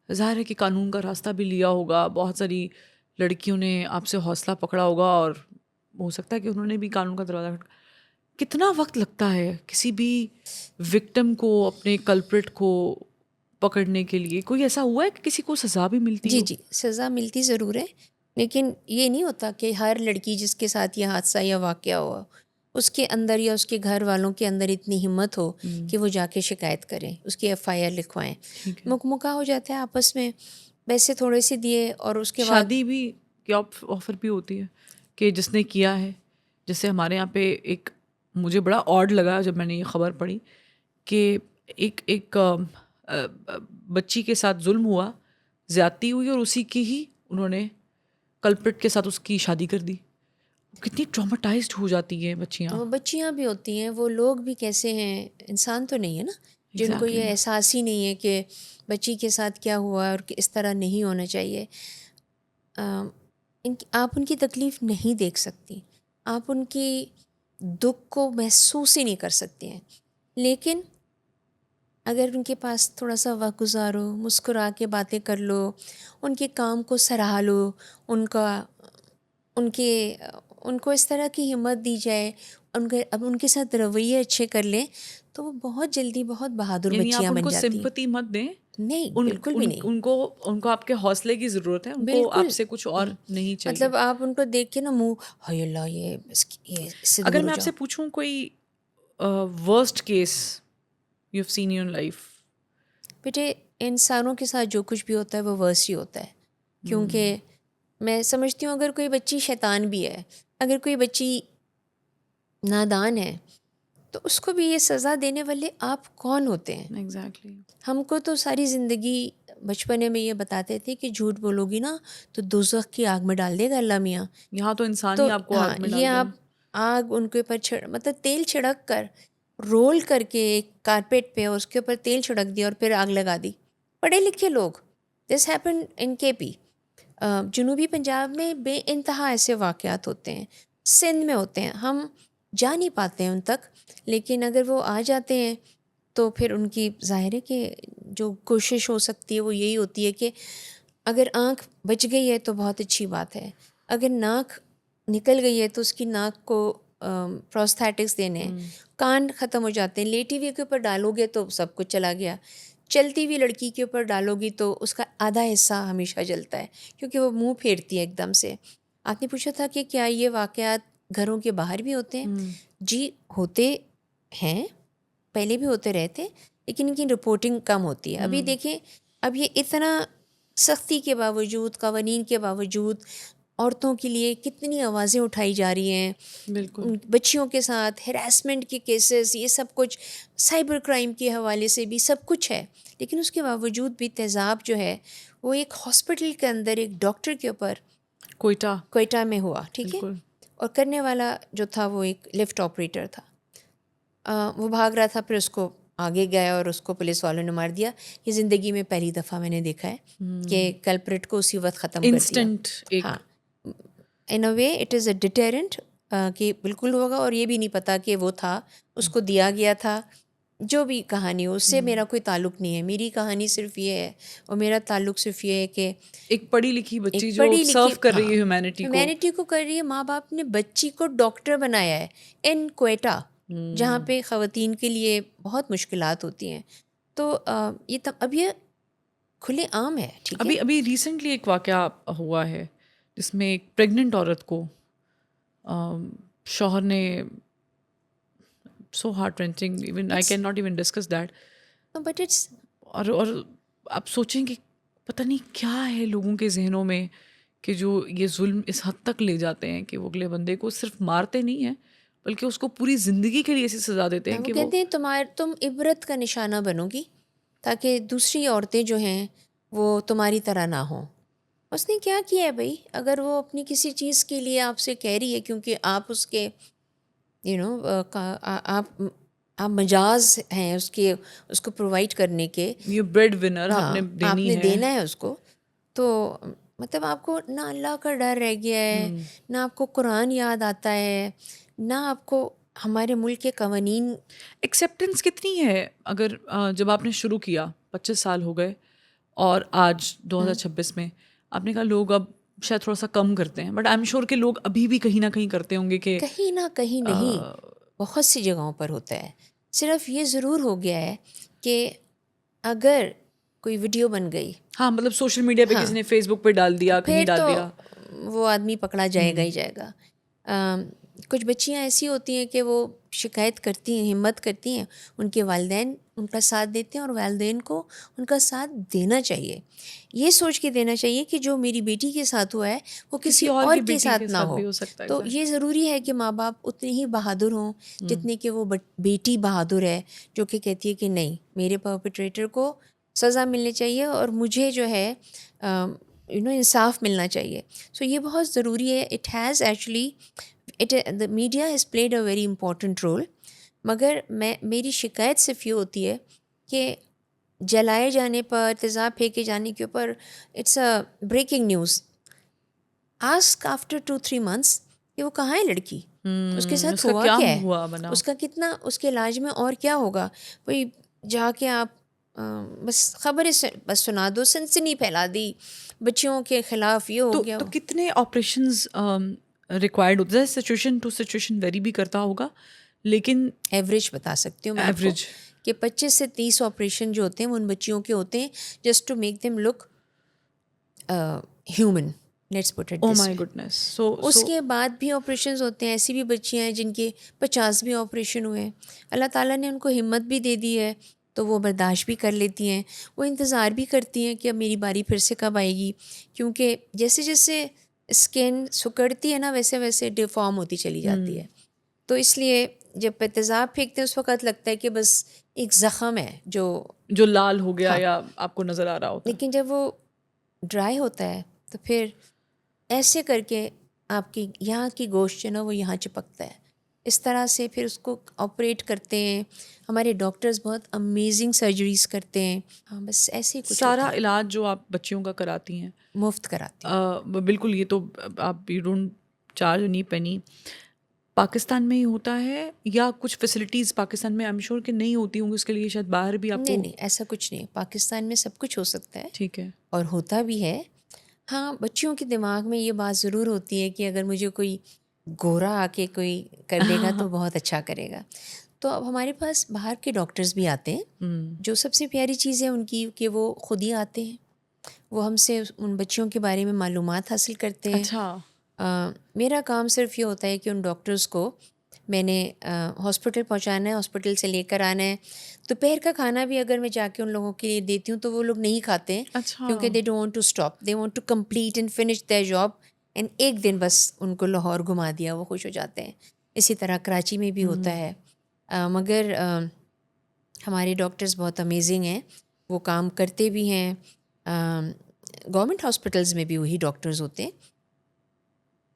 ظاہر ہے کہ قانون کا راستہ بھی لیا ہوگا، بہت ساری لڑکیوں نے آپ سے حوصلہ پکڑا ہوگا اور ہو سکتا ہے کہ انہوں نے بھی قانون کا دروازہ کھٹکا. کتنا وقت لگتا ہے کسی بھی وکٹم کو اپنے کلپریٹ کو پکڑنے کے لیے؟ کوئی ایسا ہوا ہے کہ کسی کو سزا بھی ملتی ہو؟ جی سزا ملتی ضرور ہے. لیکن یہ نہیں ہوتا کہ ہر لڑکی جس کے ساتھ یہ حادثہ یا واقعہ ہوا اس کے اندر یا اس کے گھر والوں کے اندر اتنی ہمت ہو کہ وہ جا کے شکایت کریں، اس کی ایف آئی آر لکھوائیں. مکمکہ ہو جاتا ہے آپس میں، پیسے تھوڑے سے دیے اور اس کے بعد شادی بھی کیا آفر بھی ہوتی ہے کہ جس نے کیا ہے. جیسے ہمارے یہاں پہ ایک مجھے بڑا آڈ لگا جب میں نے یہ خبر پڑھی کہ ایک بچی کے ساتھ ظلم ہوا، زیادتی ہوئی، اور اسی کی ہی انہوں نے کلپرٹ کے ساتھ اس کی شادی کر دی. کتنی ٹراماٹائزڈ ہو جاتی ہیں بچیاں. وہ بچیاں بھی ہوتی ہیں، وہ لوگ بھی کیسے ہیں، انسان تو نہیں ہے نا جن کو یہ احساس ہی نہیں ہے کہ بچی کے ساتھ کیا ہوا اور کہ اس طرح نہیں ہونا چاہیے. آپ ان کی تکلیف نہیں دیکھ سکتی، آپ ان کی دکھ کو محسوس ہی نہیں کر سکتے ہیں، لیکن اگر ان کے پاس تھوڑا سا وقت گزارو، مسکرا کے باتیں کر لو، ان کے کام کو سراہ لو، ان کو اس طرح کی ہمت دی جائے، اب ان کے ساتھ رویے اچھے کر لیں تو وہ بہت جلدی بہت بہادر یعنی آپ بچیاں ان بن کو جاتی ہیں. سمپتی مت دیں. نہیں، بالکل بھی نہیں. ان کو آپ کے حوصلے کی ضرورت ہے. ان کو بالکل آپ سے کچھ اور نہیں چاہیے. مطلب آپ ان کو دیکھ کے نا منہ ہائے اللہ یہ اس سے اگر دور ہو میں آپ جاؤ. سے پوچھوں کوئی worst case you have seen in life. بیٹے انسانوں کے ساتھ جو کچھ بھی ہوتا ہے وہ ورس ہی ہوتا ہے، کیونکہ میں سمجھتی ہوں اگر کوئی بچی شیطان بھی ہے، اگر کوئی بچی نادان ہے، تو اس کو بھی یہ سزا دینے والے آپ کون ہوتے ہیں؟ ایگزیکٹلی. ہم کو تو ساری زندگی بچپنے میں یہ بتاتے تھے کہ جھوٹ بولو گی نا تو دوزخ کی آگ میں ڈال دے گا اللہ میاں. یہاں تو انسان تو ہی آپ کو ہاں، آگ میں یہ ڈال آپ آگ ان کے اوپر مطلب تیل چھڑک کر رول کر کے ایک کارپیٹ پہ اور اس کے اوپر تیل چھڑک دیا اور پھر آگ لگا دی. پڑھے لکھے لوگ، دس ہیپن ان کے پی. جنوبی پنجاب میں بے انتہا ایسے واقعات ہوتے ہیں، سندھ میں ہوتے ہیں، ہم جا نہیں پاتے ہیں ان تک، لیکن اگر وہ آ جاتے ہیں تو پھر ان کی ظاہر ہے کہ جو کوشش ہو سکتی ہے وہ یہی ہوتی ہے کہ اگر آنکھ بچ گئی ہے تو بہت اچھی بات ہے، اگر ناک نکل گئی ہے تو اس کی ناک کو پروستھیٹکس دینے ہیں، کان ختم ہو جاتے ہیں، لیٹی ہوئی کے اوپر ڈالو گے تو سب کچھ چلا گیا، چلتی ہوئی لڑکی کے اوپر ڈالو گی تو اس کا آدھا حصہ ہمیشہ جلتا ہے کیونکہ وہ منہ پھیرتی ہے ایک دم سے. آپ نے پوچھا تھا کہ کیا یہ واقعات گھروں کے باہر بھی ہوتے ہیں؟ جی ہوتے ہیں، پہلے بھی ہوتے رہے تھے، لیکن ان کی رپورٹنگ کم ہوتی ہے. ابھی دیکھیں اب یہ اتنا سختی کے باوجود، قوانین کے باوجود عورتوں کے لیے کتنی آوازیں اٹھائی جا رہی ہیں. بالکل. بچیوں کے ساتھ ہیراسمنٹ کے کیسز، یہ سب کچھ سائبر کرائم کے حوالے سے بھی سب کچھ ہے، لیکن اس کے باوجود بھی تیزاب جو ہے وہ ایک ہاسپٹل کے اندر ایک ڈاکٹر کے اوپر کوئٹہ میں ہوا، ٹھیک ہے، اور کرنے والا جو تھا وہ ایک لفٹ آپریٹر تھا. وہ بھاگ رہا تھا، پھر اس کو آگے گیا اور اس کو پولیس والوں نے مار دیا. یہ زندگی میں پہلی دفعہ میں نے دیکھا ہے کہ کلپریٹ کو اسی وقت ختم کر دیا. ہاں، ان اے way it is a deterrent کہ بالکل ہوگا، اور یہ بھی نہیں پتا کہ وہ تھا، اس کو دیا گیا تھا. جو بھی کہانی ہو، اس سے میرا کوئی تعلق نہیں ہے. میری کہانی صرف یہ ہے اور میرا تعلق صرف یہ ہے کہ ایک پڑھی لکھی بچی جو سرو کر رہی ہے ہیومینٹی کو کر رہی ہے. ماں باپ نے بچی کو ڈاکٹر بنایا ہے ان کوئٹہ، جہاں پہ خواتین کے لیے بہت مشکلات ہوتی ہیں. تو اب یہ کھلے عام ہے. ٹھیک ہے، ابھی ریسنٹلی ایک واقعہ ہوا ہے جس میں ایک پریگننٹ عورت کو شوہر نے so heart wrenching, even I can not even discuss that. But it's اور آپ سوچیں کہ پتہ نہیں کیا ہے لوگوں کے ذہنوں میں کہ جو یہ ظلم اس حد تک لے جاتے ہیں کہ وہ اگلے بندے کو صرف مارتے نہیں ہیں بلکہ اس کو پوری زندگی کے لیے ایسی سزا دیتے ہیں وہ کہ کہتے ہیں تم عبرت کا نشانہ بنو گی تاکہ دوسری عورتیں جو ہیں وہ تمہاری طرح نہ ہوں. اس نے کیا کیا ہے بھائی؟ اگر وہ اپنی کسی چیز کے لیے آپ سے کہہ رہی ہے کیونکہ آپ اس کے آپ مجاز ہیں اس کو پرووائڈ کرنے کے، یہ بریڈ ونر آپ ہاں نے آپ دینی نے ہے. دینا ہے اس کو، تو مطلب آپ کو نہ اللہ کا ڈر رہ گیا ہے، نہ آپ کو قرآن یاد آتا ہے، نہ آپ کو ہمارے ملک کے قوانین. ایکسیپٹنس کتنی ہے؟ اگر جب آپ نے شروع کیا 25 سال ہو گئے اور آج 2026 میں آپ نے کہا لوگ اب شاید تھوڑا سا کم کرتے ہیں، بٹ آئی ایم شیور کہ لوگ ابھی بھی کہیں نہ کہیں کرتے ہوں گے کہ کہیں نہ کہیں نہیں، بہت سی جگہوں پر ہوتا ہے. صرف یہ ضرور ہو گیا ہے کہ اگر کوئی ویڈیو بن گئی، ہاں مطلب سوشل میڈیا پہ کسی نے فیس بک پہ ڈال دیا، کہیں پھر ڈال تو دیا، وہ آدمی پکڑا جائے گا ہی جائے گا. کچھ بچیاں ایسی ہوتی ہیں کہ وہ شکایت کرتی ہیں, ہمت کرتی ہیں, ان کے والدین ان کا ساتھ دیتے ہیں, اور والدین کو ان کا ساتھ دینا چاہیے. یہ سوچ کے دینا چاہیے کہ جو میری بیٹی کے ساتھ ہوا ہے وہ کسی اور کی کے بیٹی ساتھ نہ ہو. بھی ہو سکتا ہے. تو یہ ضروری ہے کہ ماں باپ اتنے ہی بہادر ہوں جتنے کہ وہ بیٹی بہادر ہے, جو کہ کہتی ہے کہ نہیں, میرے پرپیٹریٹر کو سزا ملنی چاہیے اور مجھے جو ہے انصاف ملنا چاہیے. سو یہ بہت ضروری ہے. It has actually the media has played a very important role. مگر میری شکایت صرف یہ ہوتی ہے کہ جلائے جانے پر, تیزاب پھینکے جانے کے اوپر, it's a breaking news. Ask after 2-3 months کہ وہ کہاں ہے لڑکی, اس کے ساتھ ہوا کیا ہے, اس کا کتنا, اس کے علاج میں اور کیا ہوگا. وہی جا کے آپ بس خبریں بس سنا دو, سنسنی پھیلا دی, بچیوں کے خلاف یہ ہو گیا. تو کتنے آپریشنز ریکوائرڈ ہوتے ہیں؟ سچویشن ٹو سچویشن ویری بھی کرتا ہوگا, لیکن ایوریج بتا سکتی ہوں میں آپ کو کہ 25 سے 30 آپریشن جو ہوتے ہیں وہ ان بچیوں کے ہوتے ہیں, just to make them look human, let's put it this way. اس کے بعد بھی آپریشنز ہوتے ہیں. ایسی بھی بچیاں ہیں جن کے 50 بھی آپریشن ہوئے ہیں. اللہ تعالیٰ نے ان کو ہمت بھی دے دی ہے تو وہ برداشت بھی کر لیتی ہیں. وہ انتظار بھی کرتی ہیں کہ اب میری باری پھر سے کب آئے گی, کیونکہ جیسے جیسے اسکن سکڑتی ہے نا ویسے ویسے ڈیفارم ہوتی چلی جاتی ہے. تو اس لیے جب تیزاب پھینکتے ہیں اس وقت لگتا ہے کہ بس ایک زخم ہے جو لال ہو گیا یا آپ کو نظر آ رہا ہوتا ہے, لیکن جب وہ ڈرائی ہوتا ہے تو پھر ایسے کر کے آپ کی یہاں کی گوشت جو نا وہ یہاں چپکتا ہے. اس طرح سے پھر اس کو آپریٹ کرتے ہیں. ہمارے ڈاکٹرز بہت امیزنگ سرجریز کرتے ہیں. ہاں بس ایسے ہی کچھ سارا علاج جو آپ بچیوں کا کراتی ہیں مفت کراتے ہیں. بالکل, یہ تو آپ you don't charge any penny. Pakistan میں ہی ہوتا ہے یا کچھ فیسلٹیز پاکستان میں آئی ایم شیور کہ نہیں ہوتی ہوں گی, اس کے لیے شاید باہر بھی آپ کو؟ نہیں ایسا کچھ نہیں. پاکستان میں سب کچھ ہو سکتا ہے, ٹھیک ہے, اور ہوتا بھی ہے. ہاں بچیوں کے دماغ میں یہ بات ضرور ہوتی ہے کہ اگر مجھے کوئی گورا آ کے کوئی کر دے گا تو بہت اچھا کرے گا. تو اب ہمارے پاس باہر کے ڈاکٹرز بھی آتے ہیں. جو سب سے پیاری چیز ہے ان کی کہ وہ خود ہی آتے ہیں, وہ ہم سے ان بچیوں کے بارے میں معلومات حاصل کرتے ہیں. اچھا. میرا کام صرف یہ ہوتا ہے کہ ان ڈاکٹرز کو میں نے ہاسپٹل پہنچانا ہے, ہاسپٹل سے لے کر آنا ہے. دوپہر کا کھانا بھی اگر میں جا کے ان لوگوں کے لیے دیتی ہوں تو وہ لوگ نہیں کھاتے ہیں, کیونکہ they don't want to stop, they want to complete and finish their job. And ایک دن بس ان کو لاہور گھما دیا, وہ خوش ہو جاتے ہیں. اسی طرح کراچی میں بھی ہوتا ہے. مگر ہمارے ڈاکٹرز بہت امیزنگ ہیں, وہ کام کرتے بھی ہیں. گورنمنٹ ہاسپٹلز میں بھی وہی ڈاکٹرز ہوتے ہیں,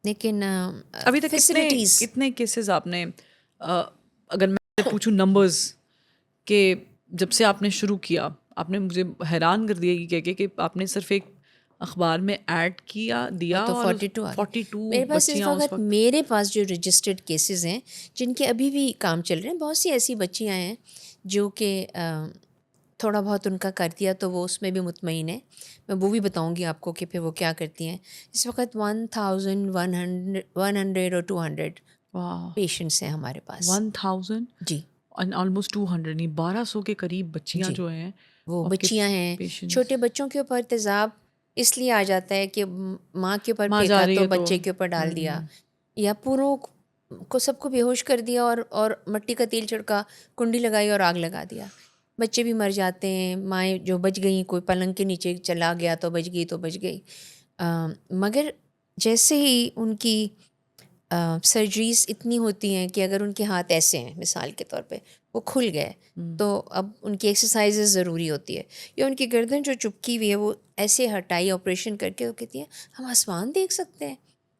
لیکن ابھی تک کتنے کیسز آپ نے, اگر میں پوچھوں نمبرز, کہ جب سے آپ نے شروع کیا, آپ نے مجھے حیران کر دیا یہ کہہ کے کہ آپ نے صرف ایک اخبار میں ایڈ دیا تو اور 42 میرے پاس اس وقت میرے پاس جو رجسٹرڈ کیسز ہیں جن کے ابھی بھی کام چل رہے ہیں. بہت سی ایسی بچیاں ہیں جو کہ تھوڑا بہت ان کا کر دیا تو وہ اس میں بھی مطمئن ہے. میں وہ بھی بتاؤں گی آپ کو کہ پھر وہ کیا کرتی ہیں. اس وقت 1100 اور 200 پیشنٹس ہیں ہمارے پاس. 1000 جی, آلموسٹ 200 نہیں 1200 کے قریب بچیاں جو ہیں وہ بچیاں ہیں. چھوٹے بچوں کے اوپر تیزاب اس لیے آ جاتا ہے کہ ماں کے اوپر پھینکا تو بچے کے اوپر ڈال دیا, یا پوروں کو سب کو بے ہوش کر دیا اور مٹی کا تیل چھڑکا, کنڈی لگائی اور آگ لگا دیا. بچے بھی مر جاتے ہیں, مائیں جو بچ گئیں, کوئی پلنگ کے نیچے چلا گیا تو بچ گئی. مگر جیسے ہی ان کی سرجریز اتنی ہوتی ہیں کہ اگر ان کے ہاتھ ایسے ہیں مثال کے طور پہ وہ کھل گئے تو اب ان کی ایکسرسائزز ضروری ہوتی ہے, یا ان کی گردن جو چپکی ہوئی ہے وہ ایسے ہٹائی آپریشن کر کے, وہ کہتی ہیں ہم آسمان دیکھ سکتے ہیں.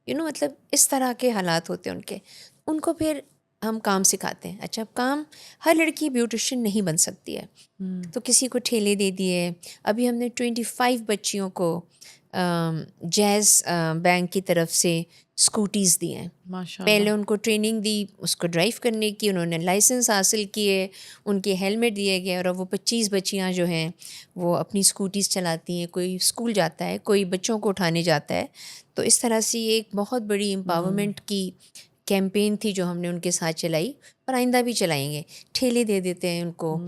مطلب اس طرح کے حالات ہوتے ہیں ان کے. ان کو پھر ہم کام سکھاتے ہیں. اچھا, اب کام ہر لڑکی بیوٹیشین نہیں بن سکتی ہے, تو کسی کو ٹھیلے دے دیے. ابھی ہم نے 25 بچیوں کو جیز بینک کی طرف سے اسکوٹیز دی ہیں. پہلے ان کو ٹریننگ دی اس کو ڈرائیو کرنے کی, انہوں نے لائسنس حاصل کیے, ان کے ہیلمٹ دیے گئے, اور اب وہ 25 بچیاں جو ہیں وہ اپنی اسکوٹیز چلاتی ہیں. کوئی اسکول جاتا ہے, کوئی بچوں کو اٹھانے جاتا ہے. تو اس طرح سے یہ ایک بہت بڑی امپاورمنٹ کی کیمپین تھی جو ہم نے ان کے ساتھ چلائی, اور آئندہ بھی چلائیں گے. ٹھیلے دے دیتے ہیں ان کو.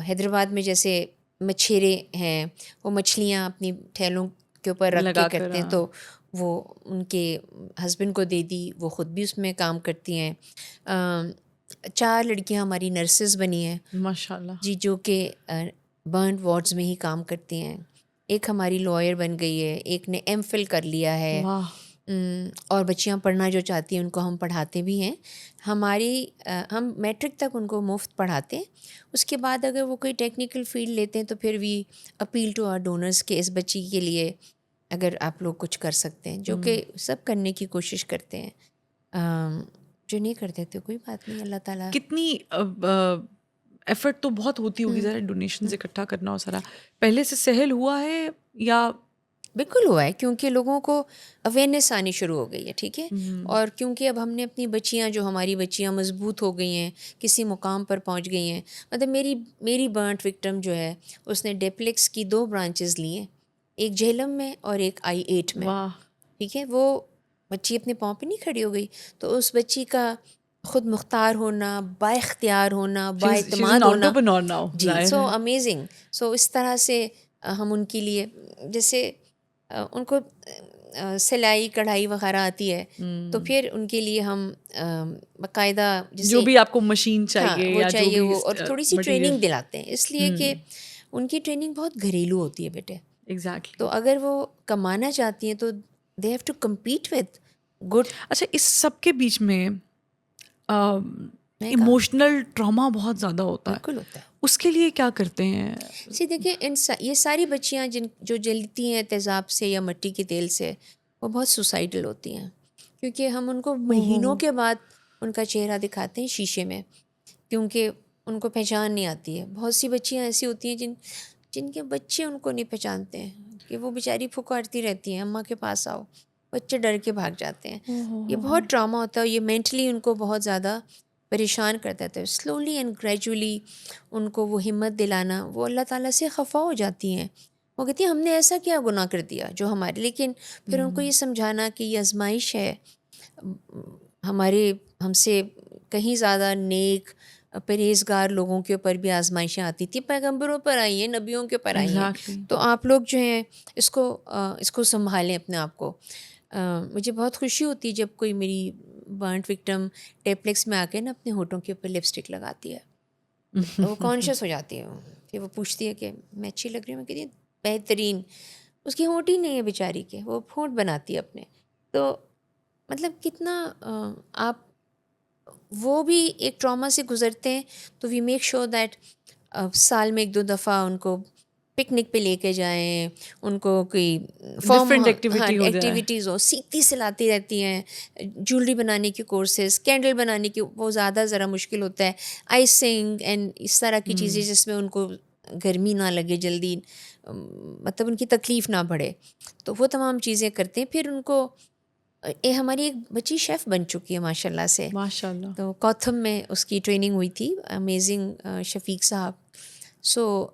حیدرآباد میں جیسے مچھیرے ہیں, وہ مچھلیاں اپنی ٹھیلوں کے اوپر رکھ کے کرتے ہیں, تو وہ ان کے ہسبینڈ کو دے دی, وہ خود بھی اس میں کام کرتی ہیں. 4 لڑکیاں ہماری نرسز بنی ہیں ماشاء اللہ. جی, جو کہ برنڈ وارڈز میں ہی کام کرتی ہیں. ایک ہماری لائر بن گئی ہے, ایک نے ایم فل کر لیا ہے. واہ. اور بچیاں پڑھنا جو چاہتی ہیں ان کو ہم پڑھاتے بھی ہیں. ہم میٹرک تک ان کو مفت پڑھاتے ہیں. اس کے بعد اگر وہ کوئی ٹیکنیکل فیلڈ لیتے ہیں تو پھر وی اپیل ٹو آور ڈونرس کہ اس بچی کے لیے اگر آپ لوگ کچھ کر سکتے ہیں, جو کہ سب کرنے کی کوشش کرتے ہیں. جو نہیں کرتے تو کوئی بات نہیں, اللہ تعالیٰ. کتنی ایفرٹ تو بہت ہوتی ہوگی ذرا ڈونیشنز اکٹھا کرنا اور سارا, پہلے سے سہل ہوا ہے یا؟ بالکل ہوا ہے, کیونکہ لوگوں کو اویئرنیس آنی شروع ہو گئی ہے. ٹھیک ہے, اور کیونکہ اب ہم نے اپنی بچیاں, جو ہماری بچیاں مضبوط ہو گئی ہیں, کسی مقام پر پہنچ گئی ہیں. مطلب میری برنٹ وکٹم جو ہے اس نے ڈیپلیکس کی 2 برانچز لی ہیں, ایک جہلم میں اور ایک I-8 میں. واہ. ٹھیک ہے, وہ بچی اپنے پاؤں پہ نہیں کھڑی ہو گئی, تو اس بچی کا خود مختار ہونا, با اختیار ہونا, با اعتماد ہونا, جی, سو امیزنگ. سو اس طرح سے ہم ان کے لیے, جیسے ان کو سلائی کڑھائی وغیرہ آتی ہے, تو پھر ان کے لیے ہم باقاعدہ جیسے جو بھی آپ کو مشین ہاں چاہیے وہ یا جو چاہیے بھی وہ, اور تھوڑی سی ٹریننگ دلاتے ہیں, اس لیے کہ ان کی ٹریننگ بہت گھریلو ہوتی ہے بیٹے. ایگزیکٹلی. تو اگر وہ کمانا چاہتی ہیں تو they have to compete with good. اچھا, اس سب کے بیچ میں ایموشنل ٹراما بہت زیادہ ہوتا ہے, بالکل ہوتا ہے. اس کے لیے کیا کرتے ہیں؟ دیکھیں یہ ساری بچیاں جو جلتی ہیں تیزاب سے یا مٹی کے تیل سے, وہ بہت سوسائڈل ہوتی ہیں, کیونکہ ہم ان کو مہینوں کے بعد ان کا چہرہ دکھاتے ہیں شیشے میں, کیونکہ ان کو پہچان نہیں آتی ہے. بہت سی بچیاں ایسی ہوتی ہیں جن کے بچے ان کو نہیں پہچانتے ہیں, کہ وہ بیچاری پھکارتی رہتی ہیں اماں کے پاس آؤ, بچے ڈر کے بھاگ جاتے ہیں. یہ بہت ٹراما ہوتا ہے, یہ مینٹلی ان کو بہت زیادہ پریشان کرتا تھا. سلولی اینڈ گریجولی ان کو وہ ہمت دلانا, وہ اللہ تعالیٰ سے خفا ہو جاتی ہیں. وہ کہتی ہیں ہم نے ایسا کیا گناہ کر دیا جو ہمارے, لیکن پھر ان کو یہ سمجھانا کہ یہ آزمائش ہے, ہم سے کہیں زیادہ نیک پرہیزگار لوگوں کے اوپر بھی آزمائشیں آتی تھیں, پیغمبروں پر آئی ہیں, نبیوں کے اوپر آئی ہیں. تو آپ لوگ جو ہیں اس کو سنبھالیں اپنے آپ کو. مجھے بہت خوشی ہوتی ہے جب کوئی میری برنٹ وکٹم ٹیپلیکس میں آ کے نا اپنے ہونٹوں کے اوپر لپسٹک لگاتی ہے, وہ کانشیس ہو جاتی ہے, کہ وہ پوچھتی ہے کہ میں اچھی لگ رہی ہوں. میں کہتی ہوں بہترین. اس کی ہونٹ ہی نہیں ہے بیچاری کے, وہ ہونٹ بناتی ہے اپنے. تو مطلب کتنا آپ وہ بھی ایک ٹراما سے گزرتے ہیں, تو وی میک شیور دیٹ سال میں 1-2 دفعہ ان کو پکنک پہ لے کے جائیں, ان کو کوئی ڈفرینٹ ایکٹیویٹیز ہو, سیکھتی سلاتی رہتی ہیں, جولری بنانے کے کورسز, کینڈل بنانے کی, وہ زیادہ ذرا مشکل ہوتا ہے, آئسنگ اینڈ اس طرح کی چیزیں جس میں ان کو گرمی نہ لگے جلدی, مطلب ان کی تکلیف نہ بڑھے, تو وہ تمام چیزیں کرتے ہیں. پھر ان کو ہماری ایک بچی شیف بن چکی ہے ماشاء اللہ سے, ماشاء اللہ. تو کوتھم میں اس کی ٹریننگ ہوئی تھی, امیزنگ شفیق صاحب. سو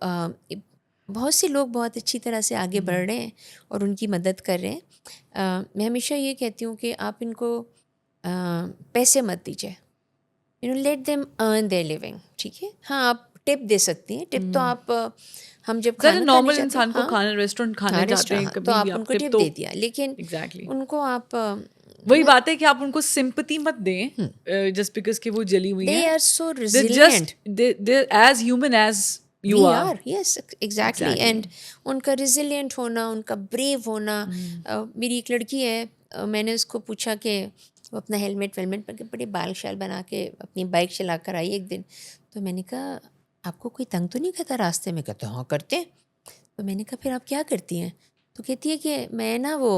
بہت سے لوگ بہت اچھی طرح سے آگے بڑھ رہے ہیں اور ان کی مدد کر رہے ہیں. میں ہمیشہ یہ کہتی ہوں کہ آپ ان کو پیسے مت دیجیے, let them earn their living. ٹھیک ہے, ہاں آپ ٹپ دے سکتی ہیں. ٹپ تو آپ ہم جب کھانا نارمل انسان کو کھانا ریسٹورینٹ کھانے جاتے ہیں تو آپ ان کو ٹپ دے دیا, لیکن ان کو آپ وہی بات ہے کہ آپ ان کو سمپتی مت دیں جسٹ بیکاز کہ وہ جلی ہوئی ہیں. They are so resilient. They're as human as you are. Yes, exactly. And ان کا ریزیلینٹ ہونا, ان کا بریو ہونا. میری ایک لڑکی ہے, میں نے اس کو پوچھا کہ وہ اپنا ہیلمٹ پہن کے بڑے بال شال بنا کے اپنی بائک چلا کر آئی ایک دن. تو میں نے کہا آپ کو کوئی تنگ تو نہیں کرتا راستے میں؟ کہتے ہاں کرتے ہیں. تو میں نے کہا پھر آپ کیا کرتی ہیں؟ تو کہتی ہے کہ میں نا وہ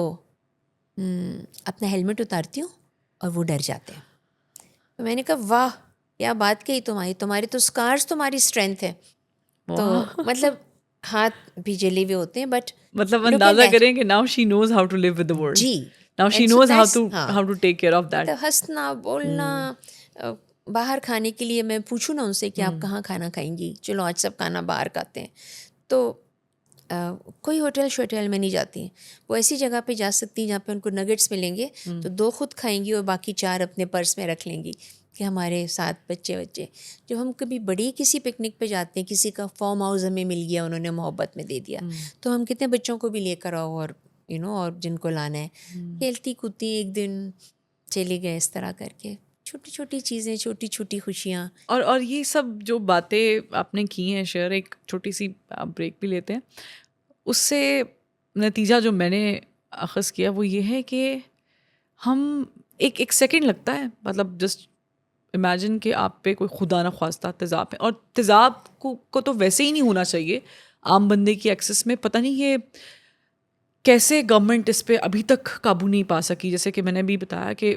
اپنا ہیلمٹ اتارتی ہوں اور وہ ڈر جاتے ہیں. تو میں نے کہا واہ کیا بات کہی تمہاری تو اسکارس تمہاری اسٹرینتھ ہے. تو مطلب ہاتھ بھی جلے ہوئے ہوتے ہیں, بٹ مطلب اندازہ کریں کہ now she knows how to live with the world. G, now she knows how to take care of that. ہنسنا بولنا. باہر کھانے کے لیے میں پوچھوں نا ان سے کہ آپ کہاں کھانا کھائیں گی, چلو آج سب کھانا باہر کھاتے ہیں. تو کوئی ہوٹل شوٹل میں نہیں جاتی ہیں, وہ ایسی جگہ پہ جا سکتی ہیں جہاں پہ ان کو نگٹس ملیں گے, تو 2 خود کھائیں گی اور باقی 4 اپنے پرس میں رکھ لیں گی کہ ہمارے ساتھ بچے. جب ہم کبھی بڑی کسی پکنک پہ جاتے ہیں, کسی کا فارم ہاؤس ہمیں مل گیا, انہوں نے محبت میں دے دیا, تو ہم کتنے بچوں کو بھی لے کر آؤ اور اور جن کو لانا ہے کھیلتی کودتی ایک دن چلے گئے اس طرح کر کے. چھوٹی چھوٹی چیزیں, چھوٹی چھوٹی خوشیاں. اور یہ سب جو باتیں آپ نے کی ہیں شیئر, ایک چھوٹی سی بریک بھی لیتے ہیں. اس سے نتیجہ جو میں نے اخذ کیا وہ یہ ہے کہ ہم ایک سیکنڈ لگتا ہے, مطلب جسٹ امیجن کہ آپ پہ کوئی خدا نہ خواستہ تیزاب ہے, اور تیزاب کو تو ویسے ہی نہیں ہونا چاہیے عام بندے کی ایکسس میں. پتہ نہیں یہ کیسے گورنمنٹ اس پہ ابھی تک قابو نہیں پا سکی. جیسے کہ میں نے بھی بتایا کہ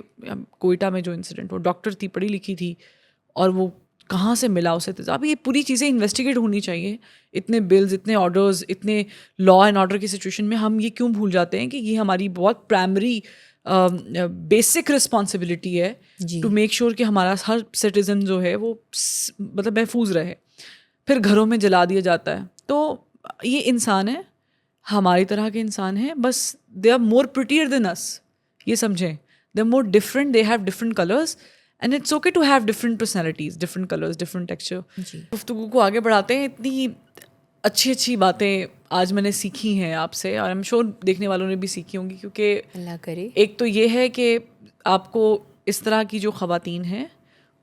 کوئٹہ میں جو انسیڈنٹ ہو, ڈاکٹر تھی, پڑھی لکھی تھی, اور وہ کہاں سے ملا اسے تیزاب. یہ پوری چیزیں انویسٹیگیٹ ہونی چاہیے. اتنے بلز, اتنے آرڈرز, اتنے لا اینڈ آرڈر کی سچویشن میں ہم یہ کیوں بھول جاتے ہیں کہ یہ ہماری بہت پرائمری بیسک رسپانسبلٹی ہے ٹو میک شیور کہ ہمارا ہر سٹیزن جو ہے وہ مطلب محفوظ رہے. پھر گھروں میں جلا دیا جاتا ہے. تو یہ انسان ہے, ہماری طرح کے انسان ہیں, بس دے آر مور پریٹیئر دین اس. یہ سمجھیں, they are more different, they have different colours, and it's okay to have different personalities, different colours, different texture. گفتگو کو آگے بڑھاتے ہیں. اتنی اچھی اچھی باتیں آج میں نے سیکھی ہیں آپ سے, اور ایم شور دیکھنے والوں نے بھی سیکھی ہوں گی, کیونکہ اللہ کرے. ایک تو یہ ہے کہ آپ کو اس طرح کی جو خواتین ہیں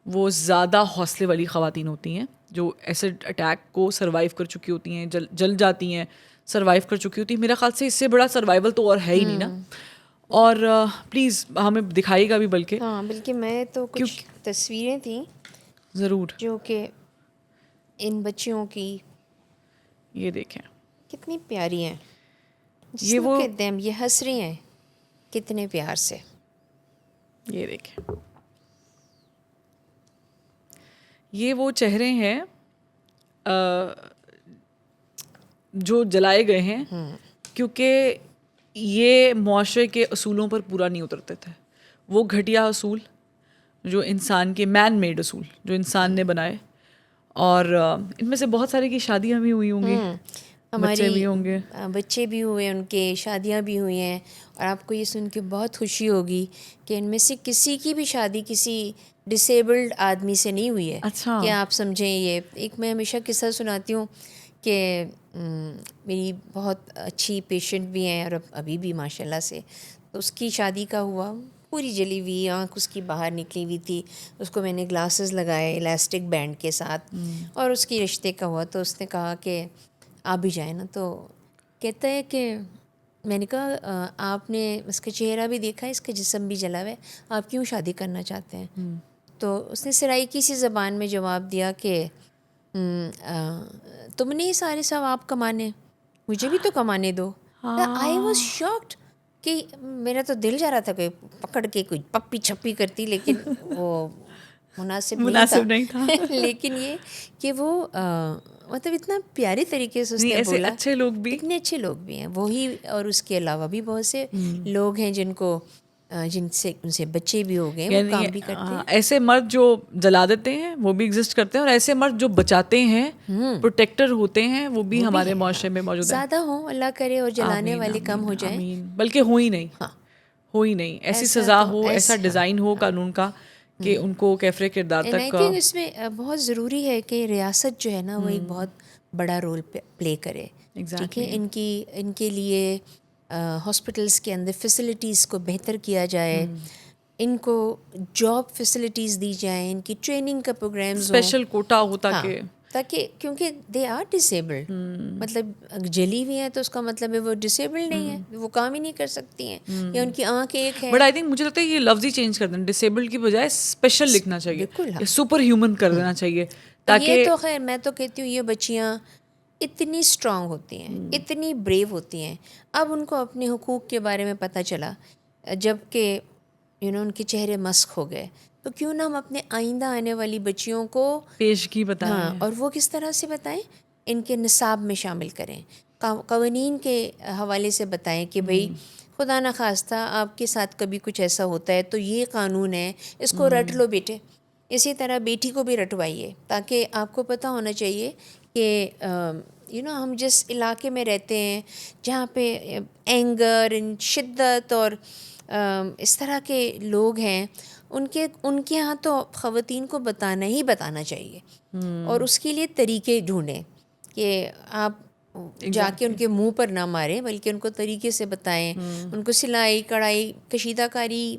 وہ زیادہ حوصلے والی خواتین ہوتی ہیں, جو ایسڈ اٹیک کو سروائیو کر چکی ہوتی ہیں, جل جاتی ہیں, سروائیو کر چکی ہوتی ہیں. میرا خیال سے اس سے بڑا سروائیول تو اور ہے ہی نہیں نا. اور پلیز ہمیں دکھائیے گا بھی, بلکہ میں تو کچھ تصویریں تھیں ضرور, جو کہ ان بچیوں کی یہ دیکھیں کتنی پیاری ہیں. یہ وہ یہ ہنس رہی ہیں کتنے پیار سے. یہ دیکھیں, یہ وہ چہرے ہیں جو جلائے گئے ہیں کیونکہ یہ معاشرے کے اصولوں پر پورا نہیں اترتے تھے. وہ گھٹیا اصول جو انسان کے مین میڈ اصول جو انسان نے بنائے, اور ان میں سے بہت سارے کی شادیاں بھی ہوئی ہوں گی, بچے بھی ہوں گے, بچے بھی ہوئے, ان کے شادیاں بھی ہوئی ہیں. اور آپ کو یہ سن کے بہت خوشی ہوگی کہ ان میں سے کسی کی بھی شادی کسی ڈسیبلڈ آدمی سے نہیں ہوئی ہے. اچھا, کہ آپ سمجھیں, یہ ایک میں ہمیشہ قصہ سناتی ہوں کہ میری بہت اچھی پیشنٹ بھی ہیں اور ابھی بھی ماشاء اللہ سے, تو اس کی شادی کا ہوا, پوری جلی ہوئی آنکھ اس کی باہر نکلی ہوئی تھی. اس کو میں نے گلاسز لگائے الاسٹک بینڈ کے ساتھ, اور اس کی رشتے کا ہوا. تو اس نے کہا کہ آپ بھی جائیں نا. تو کہتا ہے کہ میں نے کہا آپ نے اس کا چہرہ بھی دیکھا ہے, اس کا جسم بھی جلا ہوا ہے, آپ کیوں شادی کرنا چاہتے ہیں؟ تو اس نے سرائیکی سی زبان میں جواب دیا کہ تم نے سارے ثواب کمانے, مجھے بھی تو کمانے دو. آئی واز شاکڈ کہ میرا تو دل جا رہا تھا کہ پکڑ کے کوئی پپی چھپی کرتی, لیکن وہ مناسب نہیں تھا. لیکن یہ کہ وہ مطلب اتنا پیارے طریقے سے اس نے بولا. اچھے لوگ بھی, اتنے اچھے لوگ بھی ہیں وہی, اور اس کے علاوہ بھی بہت سے لوگ ہیں جن سے ان سے بچے بھی ہو گئے, وہ کام بھی کرتے ہیں. ایسے مرد جو جلا دیتے ہیں وہ بھی ایگزسٹ کرتے ہیں, اور ایسے مرد جو بچاتے ہیں, پروٹیکٹر ہوتے ہیں, وہ بھی ہمارے معاشرے میں موجود ہیں. زیادہ ہوں اللہ کرے, اور جلانے والے کم ہو جائیں. بلکہ ہو ہی نہیں, ایسی سزا ہو, ایسا ڈیزائن ہو قانون کا کہ ان کو کیفرے کردار تک. اس میں بہت ضروری ہے کہ ریاست جو ہے نا وہ ایک بہت بڑا رول پلے کرے. ٹھیک ہے, ان کے لیے ہاسپٹلس کے اندر فیسلٹیز کو بہتر کیا جائے, ان کو جاب فیسلٹیز دی جائیں, ان کی ٹریننگ کا پروگرامز ہوں, اسپیشل کوٹا ہو تاکہ کیونکہ دے آر ڈسیبلڈ, مطلب جلی ہوئی ہیں تو اس کا مطلب ہے وہ ڈسیبلڈ نہیں ہے, وہ کام ہی نہیں کر سکتی ہیں, یا ان کی آنکھ ایک ہے. بٹ آئی تھنک مجھے لگتا ہے یہ لفظ ہی چینج کر دینا, ڈسیبلڈ کی بجائے اسپیشل لکھنا چاہیے, بالکل سپر ہیومن کر دینا چاہیے. تاکہ یہ تو خیر میں تو کہتی ہوں یہ بچیاں اتنی اسٹرانگ ہوتی ہیں, اتنی بریو ہوتی ہیں. اب ان کو اپنے حقوق کے بارے میں پتہ چلا, جب کہ ان کے چہرے مسخ ہو گئے, تو کیوں نہ ہم اپنے آئندہ آنے والی بچیوں کو پیشگی بتائیں, اور وہ کس طرح سے بتائیں, ان کے نصاب میں شامل کریں, قوانین کے حوالے سے بتائیں کہ بھئی خدا نخواستہ آپ کے ساتھ کبھی کچھ ایسا ہوتا ہے تو یہ قانون ہے, اس کو رٹ لو بیٹے. اسی طرح بیٹی کو بھی رٹوائیے, تاکہ آپ کو پتہ ہونا چاہیے کہ ہم جس علاقے میں رہتے ہیں جہاں پہ اینگر, شدت اور اس طرح کے لوگ ہیں, ان کے ہاں تو خواتین کو بتانا ہی بتانا چاہیے, اور اس کے لیے طریقے ڈھونڈیں کہ آپ جا کے ان کے منہ پر نہ ماریں بلکہ ان کو طریقے سے بتائیں, ان کو سلائی کڑھائی کشیدہ کاری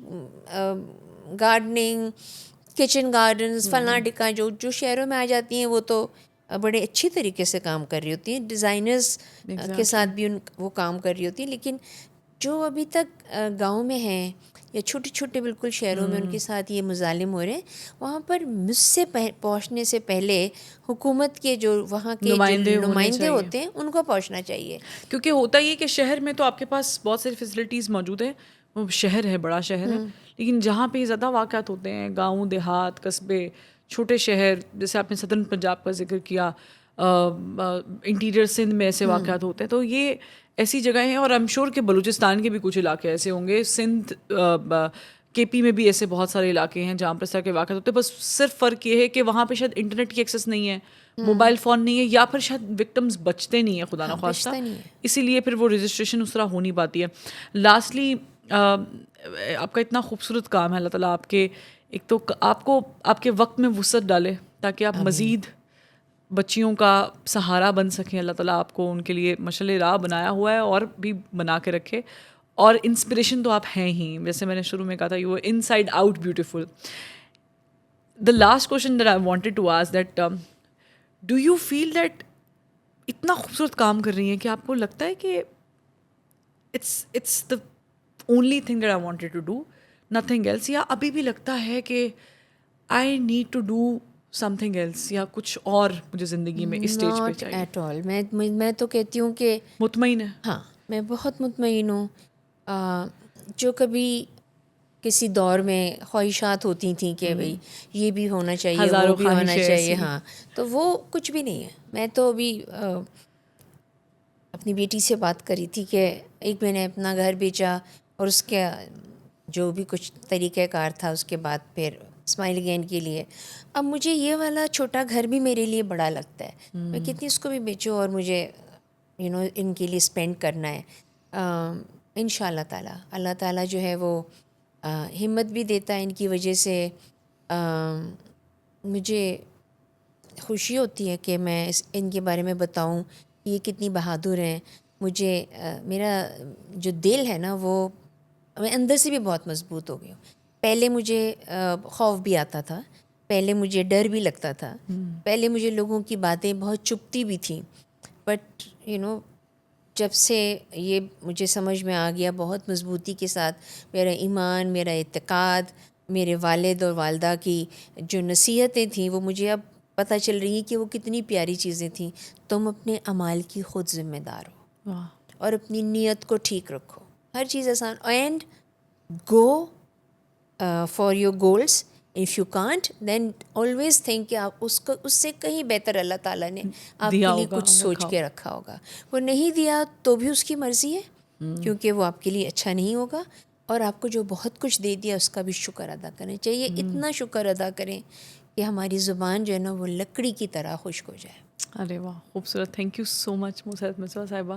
گارڈننگ کچن گارڈنز فلاں ڈکا جو شہروں میں آ جاتی ہیں وہ تو بڑے اچھی طریقے سے کام کر رہی ہوتی ہیں, ڈیزائنرز کے ساتھ بھی وہ کام کر رہی ہوتی ہیں. لیکن جو ابھی تک گاؤں میں ہیں یا چھوٹے چھوٹے بالکل شہروں میں ان کے ساتھ یہ مظالم ہو رہے ہیں, وہاں پر مجھ سے پہنچنے سے پہلے حکومت کے جو وہاں کے نمائندے ہوتے ہیں ان کو پہنچنا چاہیے. کیونکہ ہوتا یہ کہ شہر میں تو آپ کے پاس بہت ساری فیسلٹیز موجود ہیں, وہ شہر ہے, بڑا شہر ہے, لیکن جہاں پہ زیادہ واقعات ہوتے ہیں گاؤں دیہات قصبے چھوٹے شہر, جیسے آپ نے سدرن پنجاب کا ذکر کیا, انٹیریئر سندھ میں ایسے واقعات ہوتے ہیں, تو یہ ایسی جگہیں ہیں. اور ایم شور کہ بلوچستان کے بھی کچھ علاقے ایسے ہوں گے, سندھ کے پی میں بھی ایسے بہت سارے علاقے ہیں جہاں پر اس طرح کے واقعات ہوتے ہیں. بس صرف فرق یہ ہے کہ وہاں پہ شاید انٹرنیٹ کی ایکسیس نہیں ہے, موبائل فون نہیں ہے, یا پھر شاید وکٹمز بچتے نہیں ہیں خدا نخواستہ, اسی لیے پھر وہ رجسٹریشن اس طرح ہو نہیں پاتی ہے. لاسٹلی آپ کا اتنا خوبصورت کام ہے, اللہ تعالیٰ آپ کے ایک تو آپ کو آپ کے وقت میں وسعت ڈالے تاکہ آپ مزید بچیوں کا سہارا بن سکیں. اللہ تعالیٰ آپ کو ان کے لیے مشعل راہ بنایا ہوا ہے اور بھی بنا کے رکھے, اور انسپریشن تو آپ ہیں ہی, جیسے میں نے شروع میں کہا تھا, you are inside out beautiful. The last question that I wanted to ask that do you feel that اتنا خوبصورت کام کر رہی ہیں کہ آپ کو لگتا ہے کہ it's the only thing that I wanted to do nothing else, یا ابھی بھی لگتا ہے کہ I need to do something else, یا کچھ اور مجھے زندگی میں اس اسٹیج پہ چاہیے؟ At all. میں تو کہتی ہوں کہ مطمئن ہے. ہاں میں بہت مطمئن ہوں. جو کبھی کسی دور میں خواہشات ہوتی تھیں کہ بھئی یہ بھی ہونا چاہیے وہ بھی ہونا چاہیے, ہاں, تو وہ کچھ بھی نہیں ہے. میں تو ابھی اپنی بیٹی سے بات کری تھی کہ ایک میں نے اپنا گھر بیچا اور اس کے جو بھی کچھ طریقہ کار تھا اس کے بعد پھر اسمائل اگین کے لیے اب مجھے یہ والا چھوٹا گھر بھی میرے لیے بڑا لگتا ہے. میں کتنی اس کو بھی بیچوں اور مجھے ان کے لیے اسپینڈ کرنا ہے. ان شاء اللہ تعالیٰ اللہ تعالیٰ جو ہے وہ ہمت بھی دیتا ہے. ان کی وجہ سے مجھے خوشی ہوتی ہے کہ میں ان کے بارے میں بتاؤں کہ یہ کتنی بہادر ہیں. مجھے میرا جو دل ہے نا وہ میں اندر سے بھی بہت مضبوط ہو گئی ہوں. پہلے مجھے خوف بھی آتا تھا, پہلے مجھے ڈر بھی لگتا تھا, پہلے مجھے لوگوں کی باتیں بہت چبھتی بھی تھیں, بٹ جب سے یہ مجھے سمجھ میں آ گیا بہت مضبوطی کے ساتھ, میرا ایمان میرا اعتقاد میرے والد اور والدہ کی جو نصیحتیں تھیں وہ مجھے اب پتہ چل رہی ہیں کہ وہ کتنی پیاری چیزیں تھیں. تم اپنے اعمال کی خود ذمہ دار ہو اور اپنی نیت کو ٹھیک رکھو, ہر چیز آسان, and go for your goals. If you can't then always think کہ آپ اس سے کہیں بہتر اللہ تعالیٰ نے آپ کے لیے کچھ سوچ کے رکھا ہوگا. وہ نہیں دیا تو بھی اس کی مرضی ہے, کیونکہ وہ آپ کے لیے اچھا نہیں ہوگا, اور آپ کو جو بہت کچھ دے دیا اس کا بھی شکر ادا کرنا چاہیے. اتنا شکر ادا کریں کہ ہماری زبان جو ہے نا وہ لکڑی کی طرح خشک ہو جائے. ارے واہ, خوبصورت. Thank you so much Musarrat Misbah صاحبہ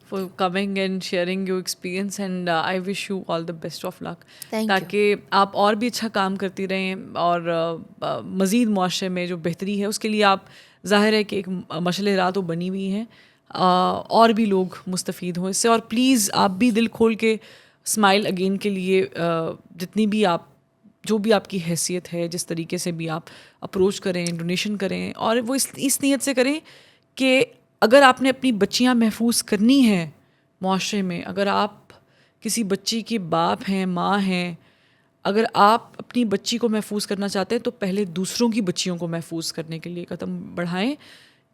for coming and sharing your experience, and I wish you all the best of luck, تاکہ آپ اور بھی اچھا کام کرتی رہیں, اور مزید معاشرے میں جو بہتری ہے اس کے لیے آپ ظاہر ہے کہ ایک مشعل راہ تو بنی ہوئی ہیں, اور بھی لوگ مستفید ہوں اس سے. اور پلیز آپ بھی دل کھول کے اسمائل اگین کے لیے جتنی بھی آپ جو بھی آپ کی حیثیت ہے جس طریقے سے بھی آپ اپروچ کریں, ڈونیشن کریں, اور وہ اس نیت سے کریں کہ اگر آپ نے اپنی بچیاں محفوظ کرنی ہیں معاشرے میں, اگر آپ کسی بچی کے باپ ہیں ماں ہیں, اگر آپ اپنی بچی کو محفوظ کرنا چاہتے ہیں تو پہلے دوسروں کی بچیوں کو محفوظ کرنے کے لیے قدم بڑھائیں.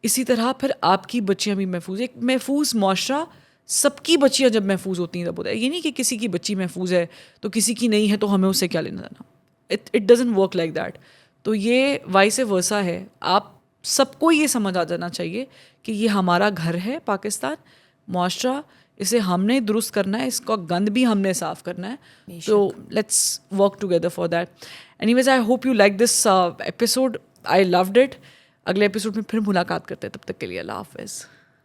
اسی طرح پھر آپ کی بچیاں بھی محفوظ. ایک محفوظ معاشرہ سب کی بچیاں جب محفوظ ہوتی ہیں تب ہوتا ہے. یہ نہیں کہ کسی کی بچی محفوظ ہے تو کسی کی نہیں ہے تو ہمیں اس سے کیا لینا دینا. It doesn't work like that. تو یہ وائس ورسا ہے. آپ سب کو یہ سمجھ آ جانا چاہیے کہ یہ ہمارا گھر ہے پاکستان, معاشرہ, اسے ہم نے درست کرنا ہے, اس کا گند بھی ہم نے صاف کرنا ہے. تو let's work together for that. Anyways I hope you like this episode, I loved it. اگلے ایپیسوڈ میں پھر ملاقات کرتے ہیں, تب تک کے لیے اللہ حافظ.